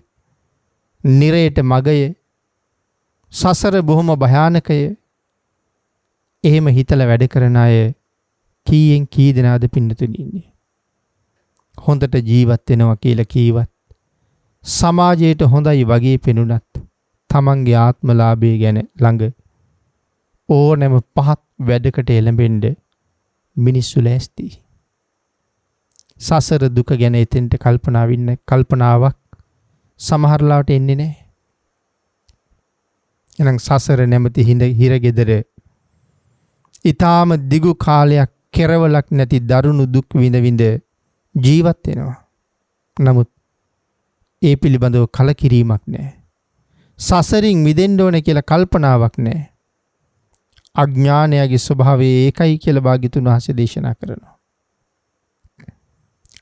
නිරයට මගය, සසර බොහොම භයානකය, එහෙම හිතලා වැඩ කරන අය කීයෙන් කී දෙනාද පින්නතුනි ඉන්නේ? හොඳට ජීවත් වෙනවා කියලා කීවත්, සමාජයට හොඳයි වගේ පෙනුනත්, තමන්ගේ ආත්මලාභය ගැන ළඟ ඕනෑම පහත් වැඩකට එළඹෙන්න මිනිස්සු ලෑස්ති. සසර දුක ගැන එතෙන්ට කල්පනාවක් සමහරලාට එන්නේ නැහැ. එහෙනම් සසර නැමැති හිරගෙදර ඊටාම දිගු කාලයක් කෙරවලක් නැති දරුණු දුක් විඳ ජීවත් වෙනවා. නමුත් ඒ පිළිබඳව කලකිරීමක් නැහැ. සසරින් මිදෙන්න ඕනේ කියලා කල්පනාවක් නැහැ. අඥානයගේ ස්වභාවය ඒකයි කියලා භාග්‍යතුන් වහන්සේ දේශනා කරනවා.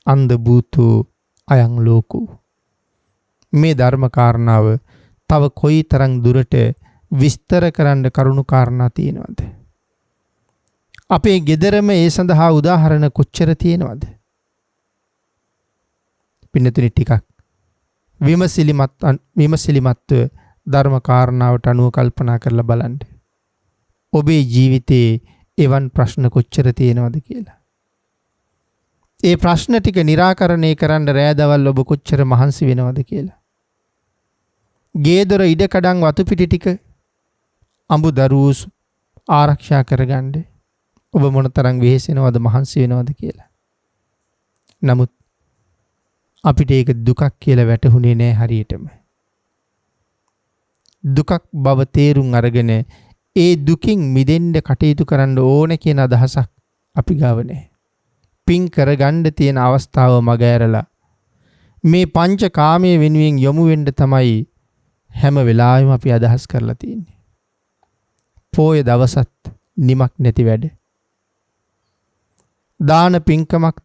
අන්ධ භූතෝ අයං ලෝකෝ. මේ ධර්ම කාරණාව තව කොයි තරම් දුරට විස්තර කරන්න කරුණු කාරණා තියෙනවද? අපේ ගෙදරම ඒ සඳහා උදාහරණ කොච්චර තියෙනවද? පින්නතුනි ටිකක් විමසිලිමත්ව ධර්ම කාරණාවට අනුව කල්පනා කරලා බලන්න. ඔබේ ජීවිතයේ එවන් ප්‍රශ්න කොච්චර තියෙනවද කියලා. ඒ ප්‍රශ්න ටික निराකරණය කරන්න රෑ දවල් ඔබ කොච්චර මහන්සි වෙනවද කියලා. ගේදොර ඉඩකඩම් වතු පිටි ටික අඹු දරුවෝ ආරක්ෂා කරගන්න ඔබ මොනතරම් වෙහෙසෙනවද මහන්සි වෙනවද කියලා. නමුත් අපිට ඒක දුකක් කියලා වැටහුනේ නෑ හරියටම. දුකක් බව තේරුම් අරගෙන ඒ දුකින් මිදෙන්න කටයුතු කරන්න ඕන කියන අදහසක් අපි ගාව නැහැ. පින් කරගන්න තියෙන අවස්ථාව මග ඇරලා මේ පංච කාමයේ වෙනුවෙන් යොමු වෙන්න තමයි හැම වෙලාවෙම අපි අදහස් කරලා තියෙන්නේ. පොය දවසත් නිමක් නැති වැඩ. දාන පින්කමක්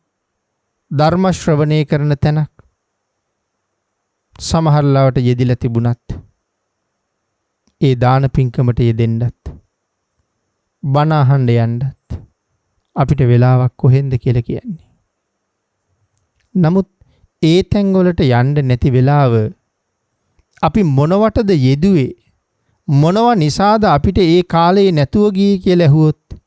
ධර්ම ශ්‍රවණය කරන තැනක් සමහරලාවට යෙදිලා තිබුණත් ඒ දාන පින්කමට යෙදෙන්නත් බණ අහන්න යන්නත් අපිට වෙලාවක් කොහෙන්ද කියලා කියන්නේ. නමුත් ඒ තැන්වලට යන්න නැති වෙලාව අපි මොනවටද යෙදුවේ? මොනවා නිසාද අපිට ඒ කාලේ නැතුව ගියේ කියලා ඇහුවොත්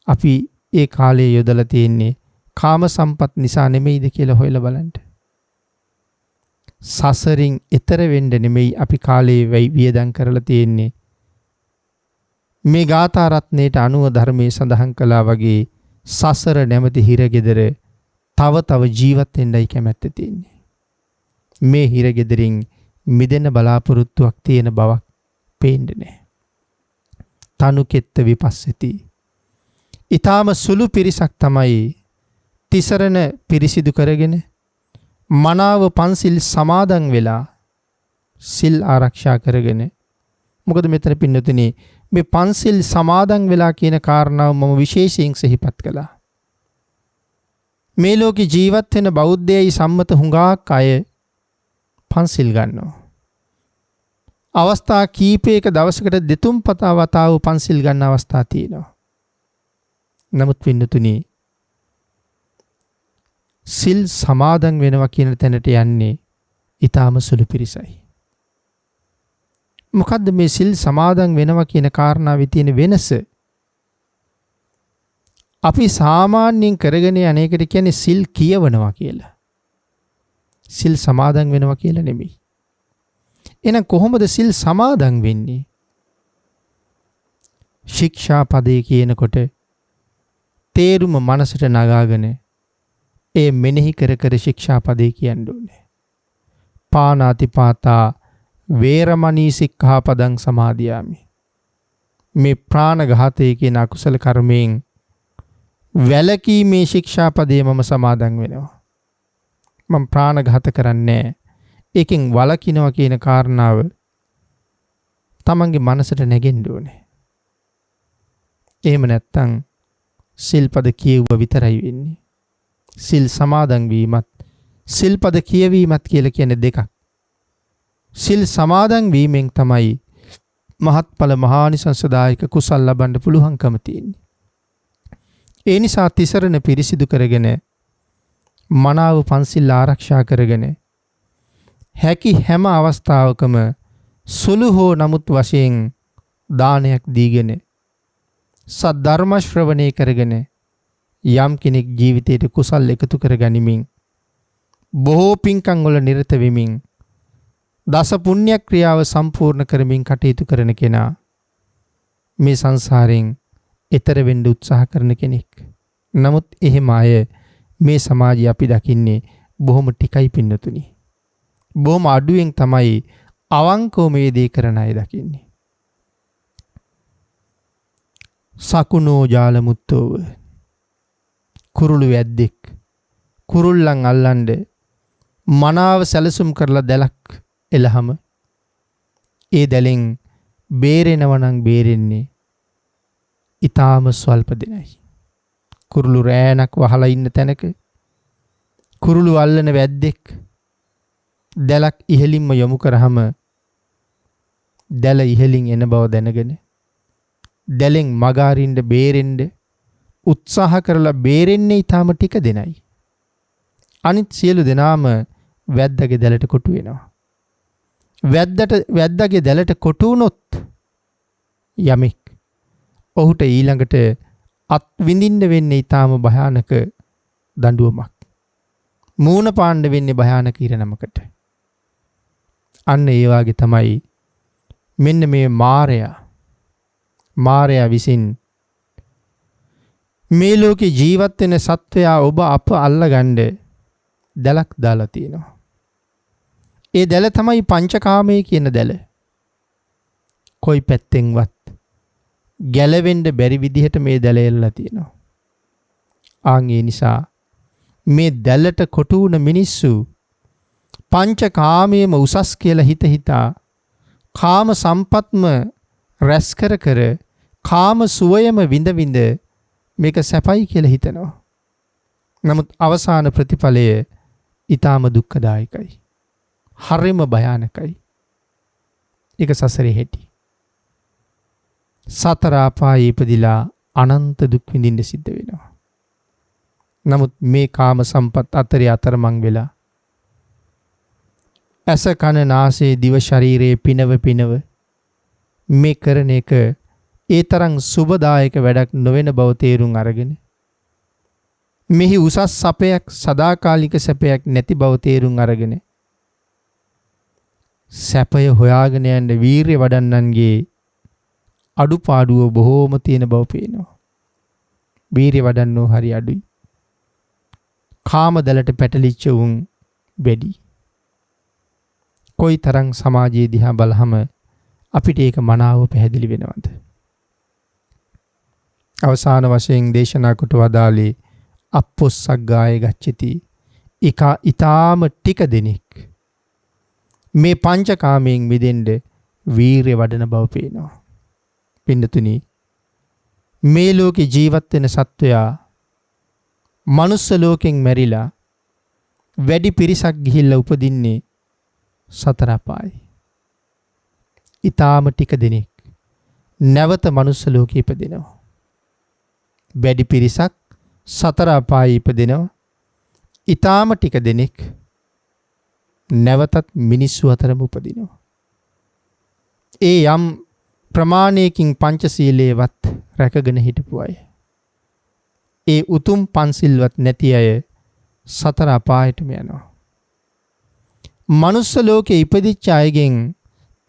අපි ඒ කාලේ යොදලා තියෙන්නේ කාම සම්පත් නිසා නෙමෙයිද කියලා හොයලා බලන්න. සසරින් එතර වෙන්න නෙමෙයි අපි කාලේ වියදම් කරලා තියෙන්නේ. මේ ගාථා රත්නයේට අනුව ධර්මයේ සඳහන් කළා වගේ සසර නැමැති හිරගෙදර තව තව ජීවත් වෙන්නයි කැමැත්ත තියෙන්නේ. මේ හිරගෙදරින් මිදෙන්න බලාපොරොත්තුවක් තියෙන බවක් පේන්නේ නැහැ. තනුකෙත්ත විපස්සති. ඊටාම සුළු පිරිසක් තමයි තිසරණ පිරිසිදු කරගෙන මනාව පන්සිල් සමාදන් වෙලා සිල් ආරක්ෂා කරගෙන. මොකද මෙතන පින්නතුනේ මේ පන්සිල් සමාදන් වෙලා කියන කාරණාව මම විශේෂයෙන් සිහිපත් කළා. මේ ලෝකේ ජීවත් වෙන බෞද්ධයයි සම්මත හුඟක් අය පන්සිල් ගන්නවා. අවස්ථා කීපයක දවසකට දෙතුන් වතාව පන්සිල් ගන්න අවස්ථා තියෙනවා. නමුත් පින්නතුනේ සිල් සමාදන් වෙනවා කියන තැනට යන්නේ ඊටාම සුළු පිරිසයි. මොකද්ද මේ සිල් සමාදන් වෙනවා කියන කාරණාවේ තියෙන වෙනස? අපි සාමාන්‍යයෙන් කරගෙන අනේකට කියන්නේ සිල් කියවනවා කියලා. සිල් සමාදන් වෙනවා කියලා නෙමෙයි. එහෙනම් කොහොමද සිල් සමාදන් වෙන්නේ? ශික්ෂා පදේ කියනකොට තේරුම මනසට නගාගෙන ඒ මෙනෙහි කර කර ශික්ෂා පදේ කියන්න ඕනේ. පානාතිපාතා වේරමණී සික්ඛාපදං සමාදියාමි. මේ ප්‍රාණඝාතය කියන අකුසල කර්මයෙන් වැළකීමේ ශික්ෂා පදේ මම සමාදන් වෙනවා. මම ප්‍රාණඝාත කරන්නේ නැහැ. ඒකෙන් වළකිනවා කියන කාරණාව තමන්ගේ මනසට නැගෙන්න ඕනේ. එහෙම නැත්තම් සිල්පද කියුව විතරයි වෙන්නේ. සිල් සමාදන් වීමත් සිල්පද කියවීමත් කියලා කියන්නේ දෙකක්. සිල් සමාදන් වීමෙන් තමයි මහත්ඵල මහානිසංසදායක කුසල් ලබන්න පුළුවන්කම තියෙන්නේ. ඒ නිසා තිසරණ පිරිසිදු කරගෙන මනාව පන්සිල් ආරක්ෂා කරගෙන හැකි හැම අවස්ථාවකම සුළු හෝ නමුත් වශයෙන් දානයක් දීගෙන සද්ධර්ම ශ්‍රවණය කරගෙන යම් කෙනෙක් ජීවිතයට කුසල් එකතු කර ගනිමින් බොහෝ පින්කම් වල නිරත වෙමින් දස පුණ්‍ය ක්‍රියාව සම්පූර්ණ කරමින් කටයුතු කරන කෙනා මේ සංසාරයෙන් එතර වෙන්න උත්සාහ කරන කෙනෙක්. නමුත් එහෙම අය මේ සමාජය අපි දකින්නේ බොහොම ටිකයි පින්නතුනි. බොහොම අඩුවෙන් තමයි අවංකව මේ දේ කරන අය දකින්නේ. සකුණෝ ජාලමුත්තෝව කුරුළු වැද්දෙක් කුරුල්ලන් අල්ලන්න මනාව සැලසුම් කරලා දැලක් එළහම ඒ දැලෙන් බේරෙනවා නම් බේරෙන්නේ ඊටාම ස්වල්ප දිනයි. කුරුළු රෑනක් වහලා ඉන්න තැනක කුරුළු අල්ලන වැද්දෙක් දැලක් ඉහළින්ම යොමු කරාම දැල ඉහළින් එන බව දැනගෙන දැලෙන් මග අරින්න බේරෙන්න උත්සාහ කරලා බේරෙන්නේ ඊටාම ටික දෙනයි. අනිත් සියලු දෙනාම වැද්දාගේ දැලට කොටු වෙනවා. වැද්දාගේ දැලට කොටු වුණොත් යමෙක් ඔහුට ඊළඟට අත් විඳින්න වෙන්නේ ඊටාම භයානක දඬුවමක්. මූණ පාණ්ඩ වෙන්නේ භයානක ඉරණමකට. අන්න ඒ වාගේ තමයි මෙන්න මේ මාරයා විසින් මේ ලෝකේ ජීවත් වෙන සත්වයා ඔබ අප අල්ලගන්න දැලක් දාලා තියෙනවා. ඒ දැල තමයි පංචකාමයේ කියන දැල. කොයි පැත්තෙන්වත් ගැලවෙන්න බැරි විදිහට මේ දැල එල්ලලා තියෙනවා. ආන් ඒ නිසා මේ දැලට කොටු වුණ මිනිස්සු පංචකාමයේම උසස් කියලා හිතා කාම සම්පත්ම රැස් කර කාම සුවයම විඳ මේක සැපයි කියලා හිතනවා. නමුත් අවසාන ප්‍රතිඵලය ඊටාම දුක්ඛදායකයි. හරිම භයානකයි. ඒක සසරේ හැටි. සතර අපායේ ඉපදිලා අනන්ත දුක් විඳින්න සිද්ධ වෙනවා. නමුත් මේ කාම සම්පත් අතරේ අතරමං වෙලා ඇස කන නාසය දිව ශරීරයේ පිනව මේ කරන එක ඒ තරම් සුබදායක වැඩක් නොවන බව තේරුම් අරගෙන මෙහි උසස් සැපයක් සදාකාලික සැපයක් නැති බව තේරුම් අරගෙන සැපය හොයාගෙන යන්න වීරිය වඩන්නන්ගේ අඩුපාඩුව බොහෝම තියෙන බව පේනවා. වීරිය වඩන්නෝ හරි අඩුයි. කාම දැලට පැටලිච්ච උන් වැඩි. කොයි තරම් සමාජයේ දිහා බලහම අපිට ඒක මනාව පැහැදිලි වෙනවද? අවසාන වශයෙන් දේශනා කොට වදාළේ අපොස්සග්ගාය ගච්ඡති. ඊටාම ටික දෙනෙක් මේ පංචකාමයෙන් මිදෙන්න වීරිය වඩන බව පේනවා. පින්නතුනි, මේ ලෝකේ ජීවත් වෙන සත්වයා මනුස්ස ලෝකෙන් මැරිලා වැඩි පිරිසක් ගිහිල්ලා උපදින්නේ සතර අපායේ. ඊටාම ටික දෙනෙක් නැවත මනුස්ස ලෝකෙ ඉපදෙනවා. වැඩි පිරිසක් සතර අපායේ ඉපදෙනවා. ඊටාම ටික දෙනෙක් නැවතත් මිනිස්සු අතරම උපදිනවා. ඒ යම් ප්‍රමාණයකින් පංචශීලයේවත් රැකගෙන හිටපු අය. ඒ උතුම් පන්සිල්වත් නැති අය සතර අපායටම යනවා. මනුස්ස ලෝකේ ඉපදිච්ච අයගෙන්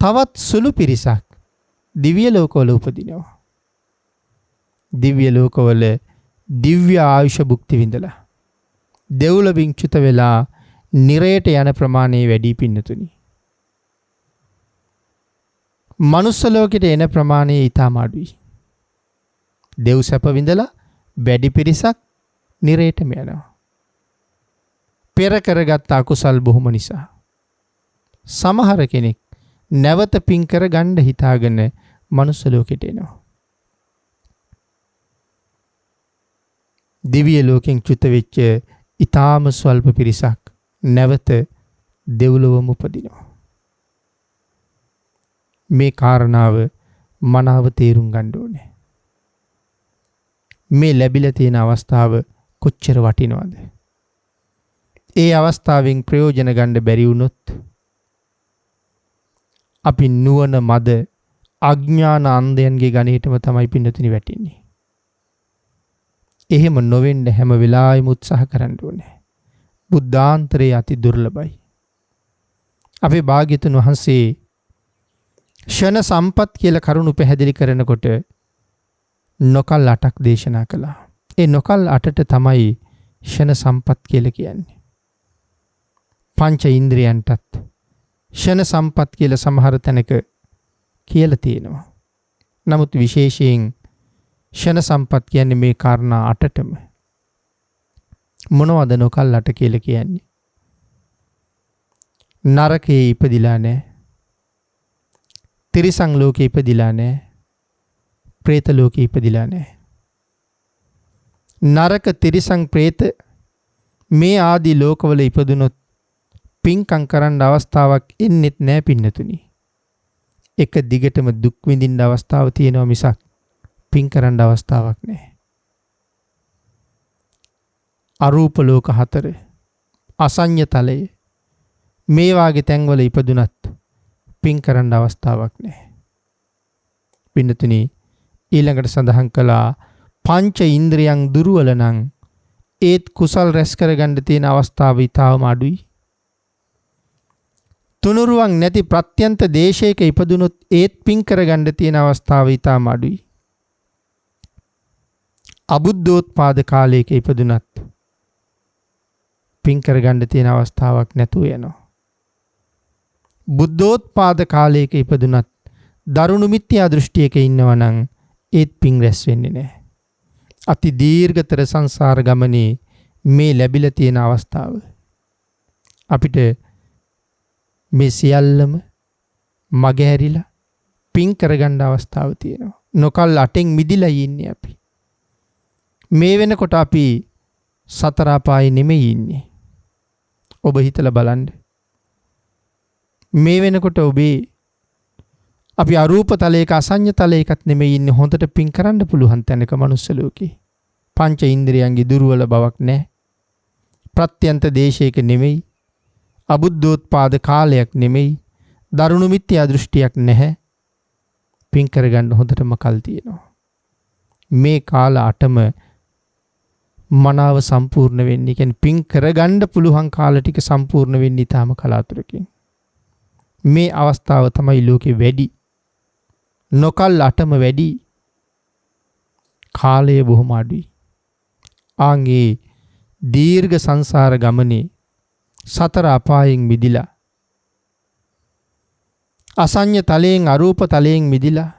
තවත් සුළු පිරිසක් දිව්‍ය ලෝකවල උපදිනවා. දිව්‍ය ලෝකවල දිව්‍ය ආයුෂ භුක්ති විඳලා දෙව්ලොවින් චුත වෙලා නිරයට යන ප්‍රමාණය වැඩි පින්නතුනි. මනුස්ස ලෝකෙට එන ප්‍රමාණය ඊටම අඩුයි. දෙව් සැප විඳලා වැඩි පිරිසක් නිරයටම යනවා. පෙර කරගත් අකුසල් බොහොම නිසා. සමහර කෙනෙක් නැවත පින් කර ගන්න හිතාගෙන මනුස්ස ලෝකෙට එනවා. දිව්‍ය ලෝකෙන් චුත වෙච්ච ඊටාම ස්වල්ප පිරිසක් නැවත දෙව්ලොවම උපදිනවා. මේ කාරණාව මනාව තේරුම් ගන්න ඕනේ. මේ ලැබිලා තියෙන අවස්ථාව කොච්චර වටිනවද? ඒ අවස්ථාවෙන් ප්‍රයෝජන ගන්න බැරි වුණොත් අපි නුවණ මද අඥාන අන්ධයන්ගේ ගණේටම තමයි පින්නතුනි වැටෙන්නේ. එහෙම නොවෙන්න හැම වෙලාවෙම උත්සාහ කරන්න ඕනේ. බුද්ධාන්තරයේ අති දුර්ලභයි. අපේ භාග්‍යතුන් වහන්සේ ෂණ සම්පත් කියලා කරුණු පැහැදිලි කරනකොට නොකල් 8ක් දේශනා කළා. ඒ නොකල් 8ට තමයි ෂණ සම්පත් කියලා කියන්නේ. පංච ඉන්ද්‍රියන්ටත් ෂණ සම්පත් කියලා සමහර තැනක කියලා තියෙනවා. නමුත් විශේෂයෙන් ෂණ සම්පත් කියන්නේ මේ කාරණා 8ටම. මොනවද නොකල් 8 කියලා කියන්නේ? නරකයේ ඉපදිලා නැහැ. තිරිසන් ලෝකේ ඉපදිලා නැහැ. പ്രേත ලෝකේ ඉපදිලා නැහැ. නරක තිරිසන් പ്രേත මේ ආදී ලෝකවල ඉපදුනොත් පින්කම් කරන්න අවස්ථාවක් එන්නේත් නැහැ පින්නතුනි. එක දිගටම දුක් විඳින්න අවස්ථාව තියෙනවා මිසක් පින් කරන්න අවස්ථාවක් නැහැ. අරූප ලෝක 4 අසඤ්ඤ තලයේ මේ වාගේ තැන්වල ඉපදුනත් පින් කරන්න අවස්ථාවක් නැහැ. පින්නතුනි ඊළඟට සඳහන් කළා පංච ඉන්ද්‍රියන් දුර්වල නම් ඒත් කුසල් රැස් කරගන්න තියෙන අවස්ථාව ඊටාම අඩුයි. තුනුරුවන් නැති ප්‍රත්‍යන්ත දේශයක ඉපදුනොත් ඒත් පින් කරගන්න තියෙන අවස්ථාව ඊටාම අඩුයි. අබුද්ධෝත්පාද කාලයක ඉපදුනත් පින් කරගන්න තියෙන අවස්ථාවක් නැතුව යනවා. බුද්ධෝත්පාද කාලයක ඉපදුනත් දරුණු මිත්‍යා දෘෂ්ටියක ඉන්නවා නම් ඒත් පින් රැස් වෙන්නේ නැහැ. අති දීර්ඝතර සංසාර ගමනේ මේ ලැබිලා තියෙන අවස්ථාව අපිට මේ සියල්ලම මගහැරිලා පින් කරගන්න අවස්ථාව තියෙනවා. නොකල් අටෙන් මිදිලා ඉන්නේ අපි. මේ වෙනකොට අපි සතර අපායේ නෙමෙයි ඉන්නේ. ඔබ හිතලා බලන්න. මේ වෙනකොට අපි අරූප තලයක අසඤ්ඤ තලයකත් නෙමෙයි ඉන්නේ. හොඳට පින් කරන්න පුළුවන් තැනක මනුස්ස ලෝකේ. පංච ඉන්ද්‍රියන්ගේ දුර්වල බවක් නැහැ. ප්‍රත්‍යන්ත දේශයක නෙමෙයි. අබුද්ධෝත්පාද කාලයක් නෙමෙයි. දරුණු මිත්‍යා දෘෂ්ටියක් නැහැ. පින් කරගන්න හොඳටම කල් තියෙනවා. මේ කාල 8ම මනාව සම්පූර්ණ වෙන්නේ. කියන්නේ පින් කරගන්න පුළුවන් කාල ටික සම්පූර්ණ වෙන්නේ තාම කලාතුරකින්. මේ අවස්ථාව තමයි ලෝකේ වැඩි. නොකල් 8ම වැඩි. කාලය බොහොම අඩුයි. ආන්ගේ දීර්ඝ සංසාර ගමනේ සතර අපායෙන් මිදිලා අසඤ්ඤ තලයෙන් අරූප තලයෙන් මිදිලා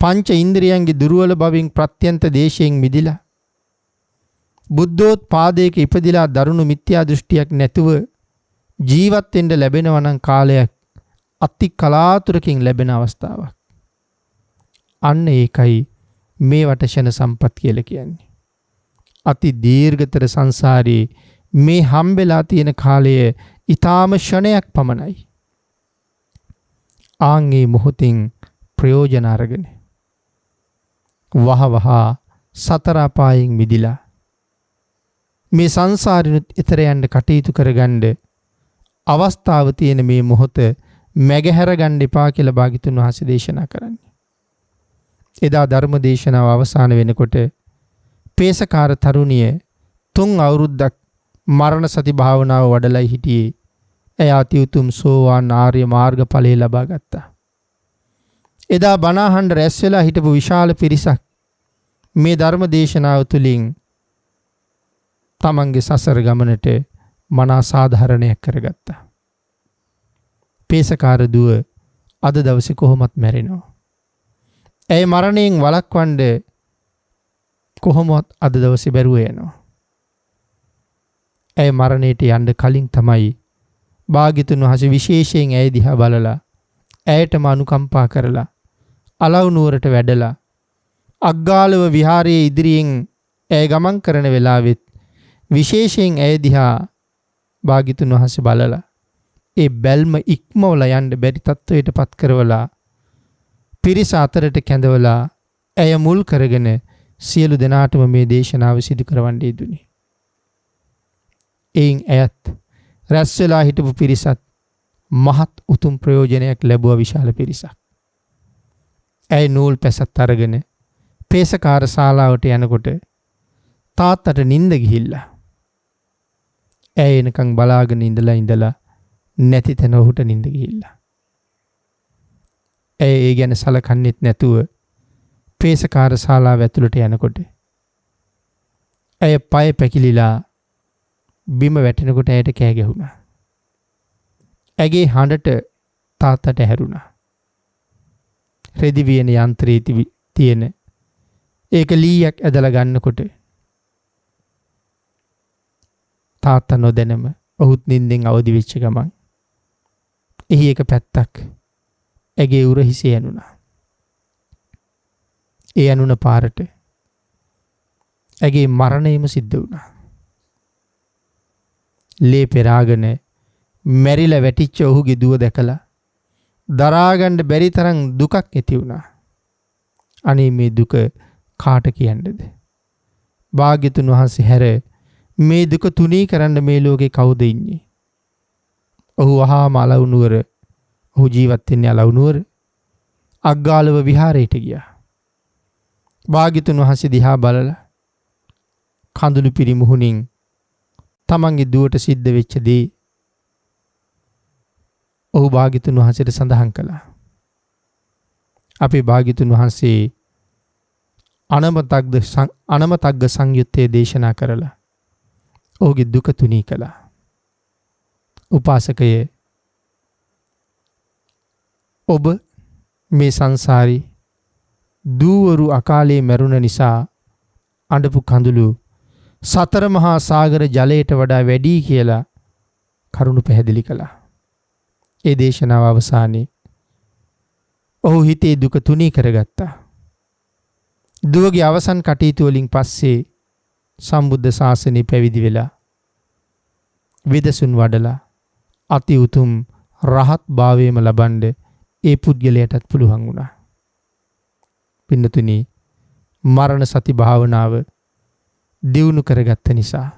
පංච ඉන්ද්‍රියන්ගේ දුර්වල බවින් ප්‍රත්‍යන්ත දේශයෙන් මිදිලා බුද්ධෝත්පාදයක ඉපදිලා දරුණු මිත්‍යා දෘෂ්ටියක් නැතුව ජීවත් වෙන්න ලැබෙනවා නම් කාලයක් අති කලාතුරකින් ලැබෙන අවස්ථාවක්. අන්න ඒකයි මේ වටෂණ සම්පත් කියලා කියන්නේ. අති දීර්ඝතර සංසාරේ මේ හම්බෙලා තියෙන කාලය ඊටාම ෂණයක් පමණයි. ආන්ගේ මොහොතින් ප්‍රයෝජන අරගෙන වහවහ සතර අපායෙන් මිදිලා මේ සංසාරිනුත් ඈතර යන්න කටයුතු කරගන්න අවස්ථාව තියෙන මේ මොහොත මැගහැර ගන්න එපා කියලා භාග්‍යතුන් වහන්සේ දේශනා කරන්නේ. එදා ධර්ම දේශනාව අවසන් වෙනකොට පේසකාර තරුණිය 3 අවුරුද්දක් මරණ සති භාවනාව වඩලා හිටියේ. එය අති උතුම් සෝවාන් ආර්ය මාර්ග ඵලය ලබා ගත්තා. එදා බණ අහන්න රැස් වෙලා හිටපු විශාල පිරිසක් මේ ධර්ම දේශනාව තුළින් තමන්ගේ සසර ගමනට මනා සාධාරණයක් කරගත්තා. පේසකාර දුව අද දවසේ කොහොමත් මැරෙනවා. ඇය මරණයෙන් වළක්වන්න කොහොමවත් අද දවසේ බැරුව යනවා. ඇය මරණයට යන්න කලින් තමයි භාග්‍යතුන් වහන්සේ විශේෂයෙන් ඇය දිහා බලලා ඇයටම අනුකම්පා කරලා අලව් නුවරට වැඩලා අග්ගාලව විහාරයේ ඉදිරියෙන් ඇය ගමන් කරන වෙලාවෙත් විශේෂයෙන් ඇය දිහා භාග්‍යතුන් වහන්සේ බලලා ඒ බැල්ම ඉක්මවලා යන්න බැරි තත්වයට පත් කරවලා පිරිස අතරට කැඳවලා ඇය මුල් කරගෙන සියලු දෙනාටම මේ දේශනාව සිදු කරවන්න යෙදුනේ. එයින් ඇයත් රැස් වෙලා හිටපු පිරිසත් මහත් උතුම් ප්‍රයෝජනයක් ලැබුවා විශාල පිරිසක්. ඇය නූල් පැසත් අරගෙන පේසකාර ශාලාවට යනකොට තාත්තට නිින්ද ගිහිල්ලා. ඇය එනකන් බලාගෙන ඉඳලා නැති තැන ඔහුට නිින්ද ගිහිල්ලා. ඇය ඒ ගැන සලකන්නේත් නැතුව පේසකාර ශාලාව ඇතුළට යනකොට ඇය පය පැකිලිලා බිම වැටෙනකොට ඇයට කෑ ගැහුණා. ඇගේ හඬට තාත්තට ඇහැරුණා. රෙදි වියන යන්ත්‍රයේ තියෙන ඒක ලීයක් ඇදලා ගන්නකොට තාත්තා නොදැනම ඔහුත් නිින්දෙන් අවදි වෙච්ච ගමන් එහි එක පැත්තක් ඇගේ උර හිසේ ඇනුණා. ඒ ඇනුණ පාරට ඇගේ මරණයම සිද්ධ වුණා. ලේ පෙරාගෙන මැරිලා වැටිච්ච ඔහුගේ දුව දැකලා දරාගන්න බැරි තරම් දුකක් ඇති වුණා. අනේ මේ දුක කාට කියන්නද? භාග්‍යතුන් වහන්සේ හැර මේ දුක තුනී කරන්න මේ ලෝකේ කවුද ඉන්නේ? ඔහු වහාම අලවුනුවර, ඔහු ජීවත් වෙන්නේ අලවුනුවර අග්ගාලව විහාරයට ගියා. භාග්‍යතුන් වහන්සේ දිහා බලලා කඳුළු පිරිමුහුණින් තමන්ගේ දුවට සිද්ධ වෙච්ච දේ ඔහු භාග්‍යතුන් වහන්සේට සඳහන් කළා. අපේ භාග්‍යතුන් වහන්සේ අනමතග්ග සංයුත්තේ දේශනා කරලා ඔහුගේ දුක තුනී කළා. උපාසකය, ඔබ මේ සංසාරී දූවරු අකාලේ මැරුණ නිසා අඬපු කඳුළු සතර මහා සාගර ජලයට වඩා වැඩි කියලා කරුණු පැහැදිලි කළා. ඒ දේශනාව අවසානයේ ඔහු හිතේ දුක තුනී කරගත්තා. දුවගේ අවසන් කටයුතු වලින් පස්සේ සම්බුද්ධ ශාසනය පැවිදි වෙලා විදසුන් වඩලා අති උතුම් රහත් භාවයම ලබන්න ඒ පුද්ගලයාටත් පුළුවන් වුණා. පින්නතුනි, මරණ සති භාවනාව දියුණු කරගත්ත නිසා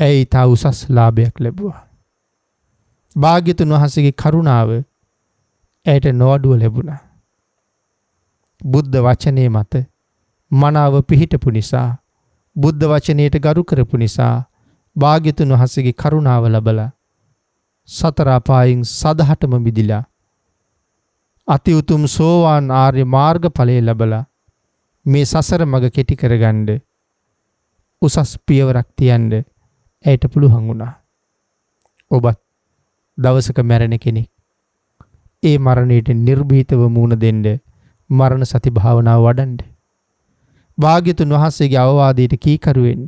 ඇයි තා උසස් ලාභයක් ලැබුවා. භාග්‍යතුන් වහන්සේගේ කරුණාව ඇයට නොඅඩුව ලැබුණා. බුද්ධ වචනේ මත මනාව පිහිටපු නිසා, බුද්ධ වචනයට ගරු කරපු නිසා භාග්‍යතුන් වහන්සේගේ කරුණාව ලැබලා සතර අපායන් සදහටම මිදිලා අති උතුම් සෝවාන් ආර්ය මාර්ගඵලය ලැබලා මේ සසර මඟ කෙටි කරගන්න උසස් පියවරක් තියන්න ඇයට පුළුවන් වුණා. ඔබත් දවසක මැරෙන කෙනෙක්. ඒ මරණයට නිර්භීතව මුහුණ දෙන්න මරණ සති භාවනාව වඩන්න. භාග්‍යතුන් වහන්සේගේ අවවාදයට කීකරු වෙන්න.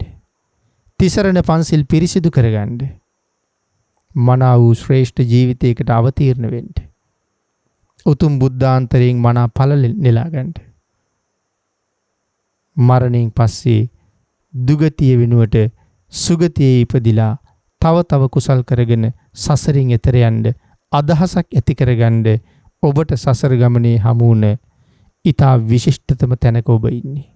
තිසරණ පන්සිල් පිරිසිදු කරගන්න. මනා වූ ශ්‍රේෂ්ඨ ජීවිතයකට අවතීර්ණ වෙන්න. උතුම් බුද්ධාන්තරයෙන් මනා ඵල නෙලා ගන්න. මරණයෙන් පස්සේ දුගතිය වෙනුවට සුගතියේ ඉපදිලා තව තව කුසල් කරගෙන සසරින් එතර යන්න අදහසක් ඇති කරගන්න ඔබට සසර ගමනේ හමු වුණ ඊතා විශිෂ්ටතම තැනක ඔබ ඉන්නේ.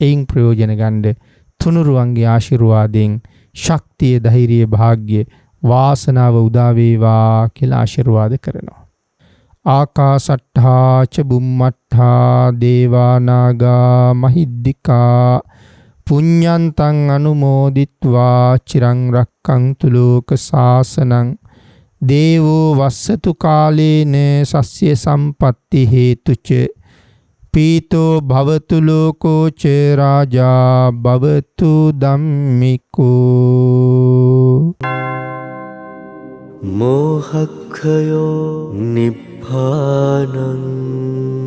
එයින් ප්‍රයෝජන ගන්න තුනුරුවන්ගේ ආශිර්වාදයෙන් ශක්තිය, ධෛර්යය, භාග්‍ය, වාසනාව උදා වේවා කියලා ආශිර්වාද කරනවා. ආකාසට්ඨා ච බුම්මට්ඨා දේවා නාග මහිද්దికා පුඤ්ඤන්තං අනුමෝදිත්වා චිරං රක්ඛන්තු ලෝක සාසනං දේවෝ වස්සතු කාලේන සස්්‍ය සම්පatti හේතුච පීතෝ භවතු ලෝකෝ ච රාජා භවතු ධම්මිකෝ. මෝහක්ඛයෝ නිබ්බානං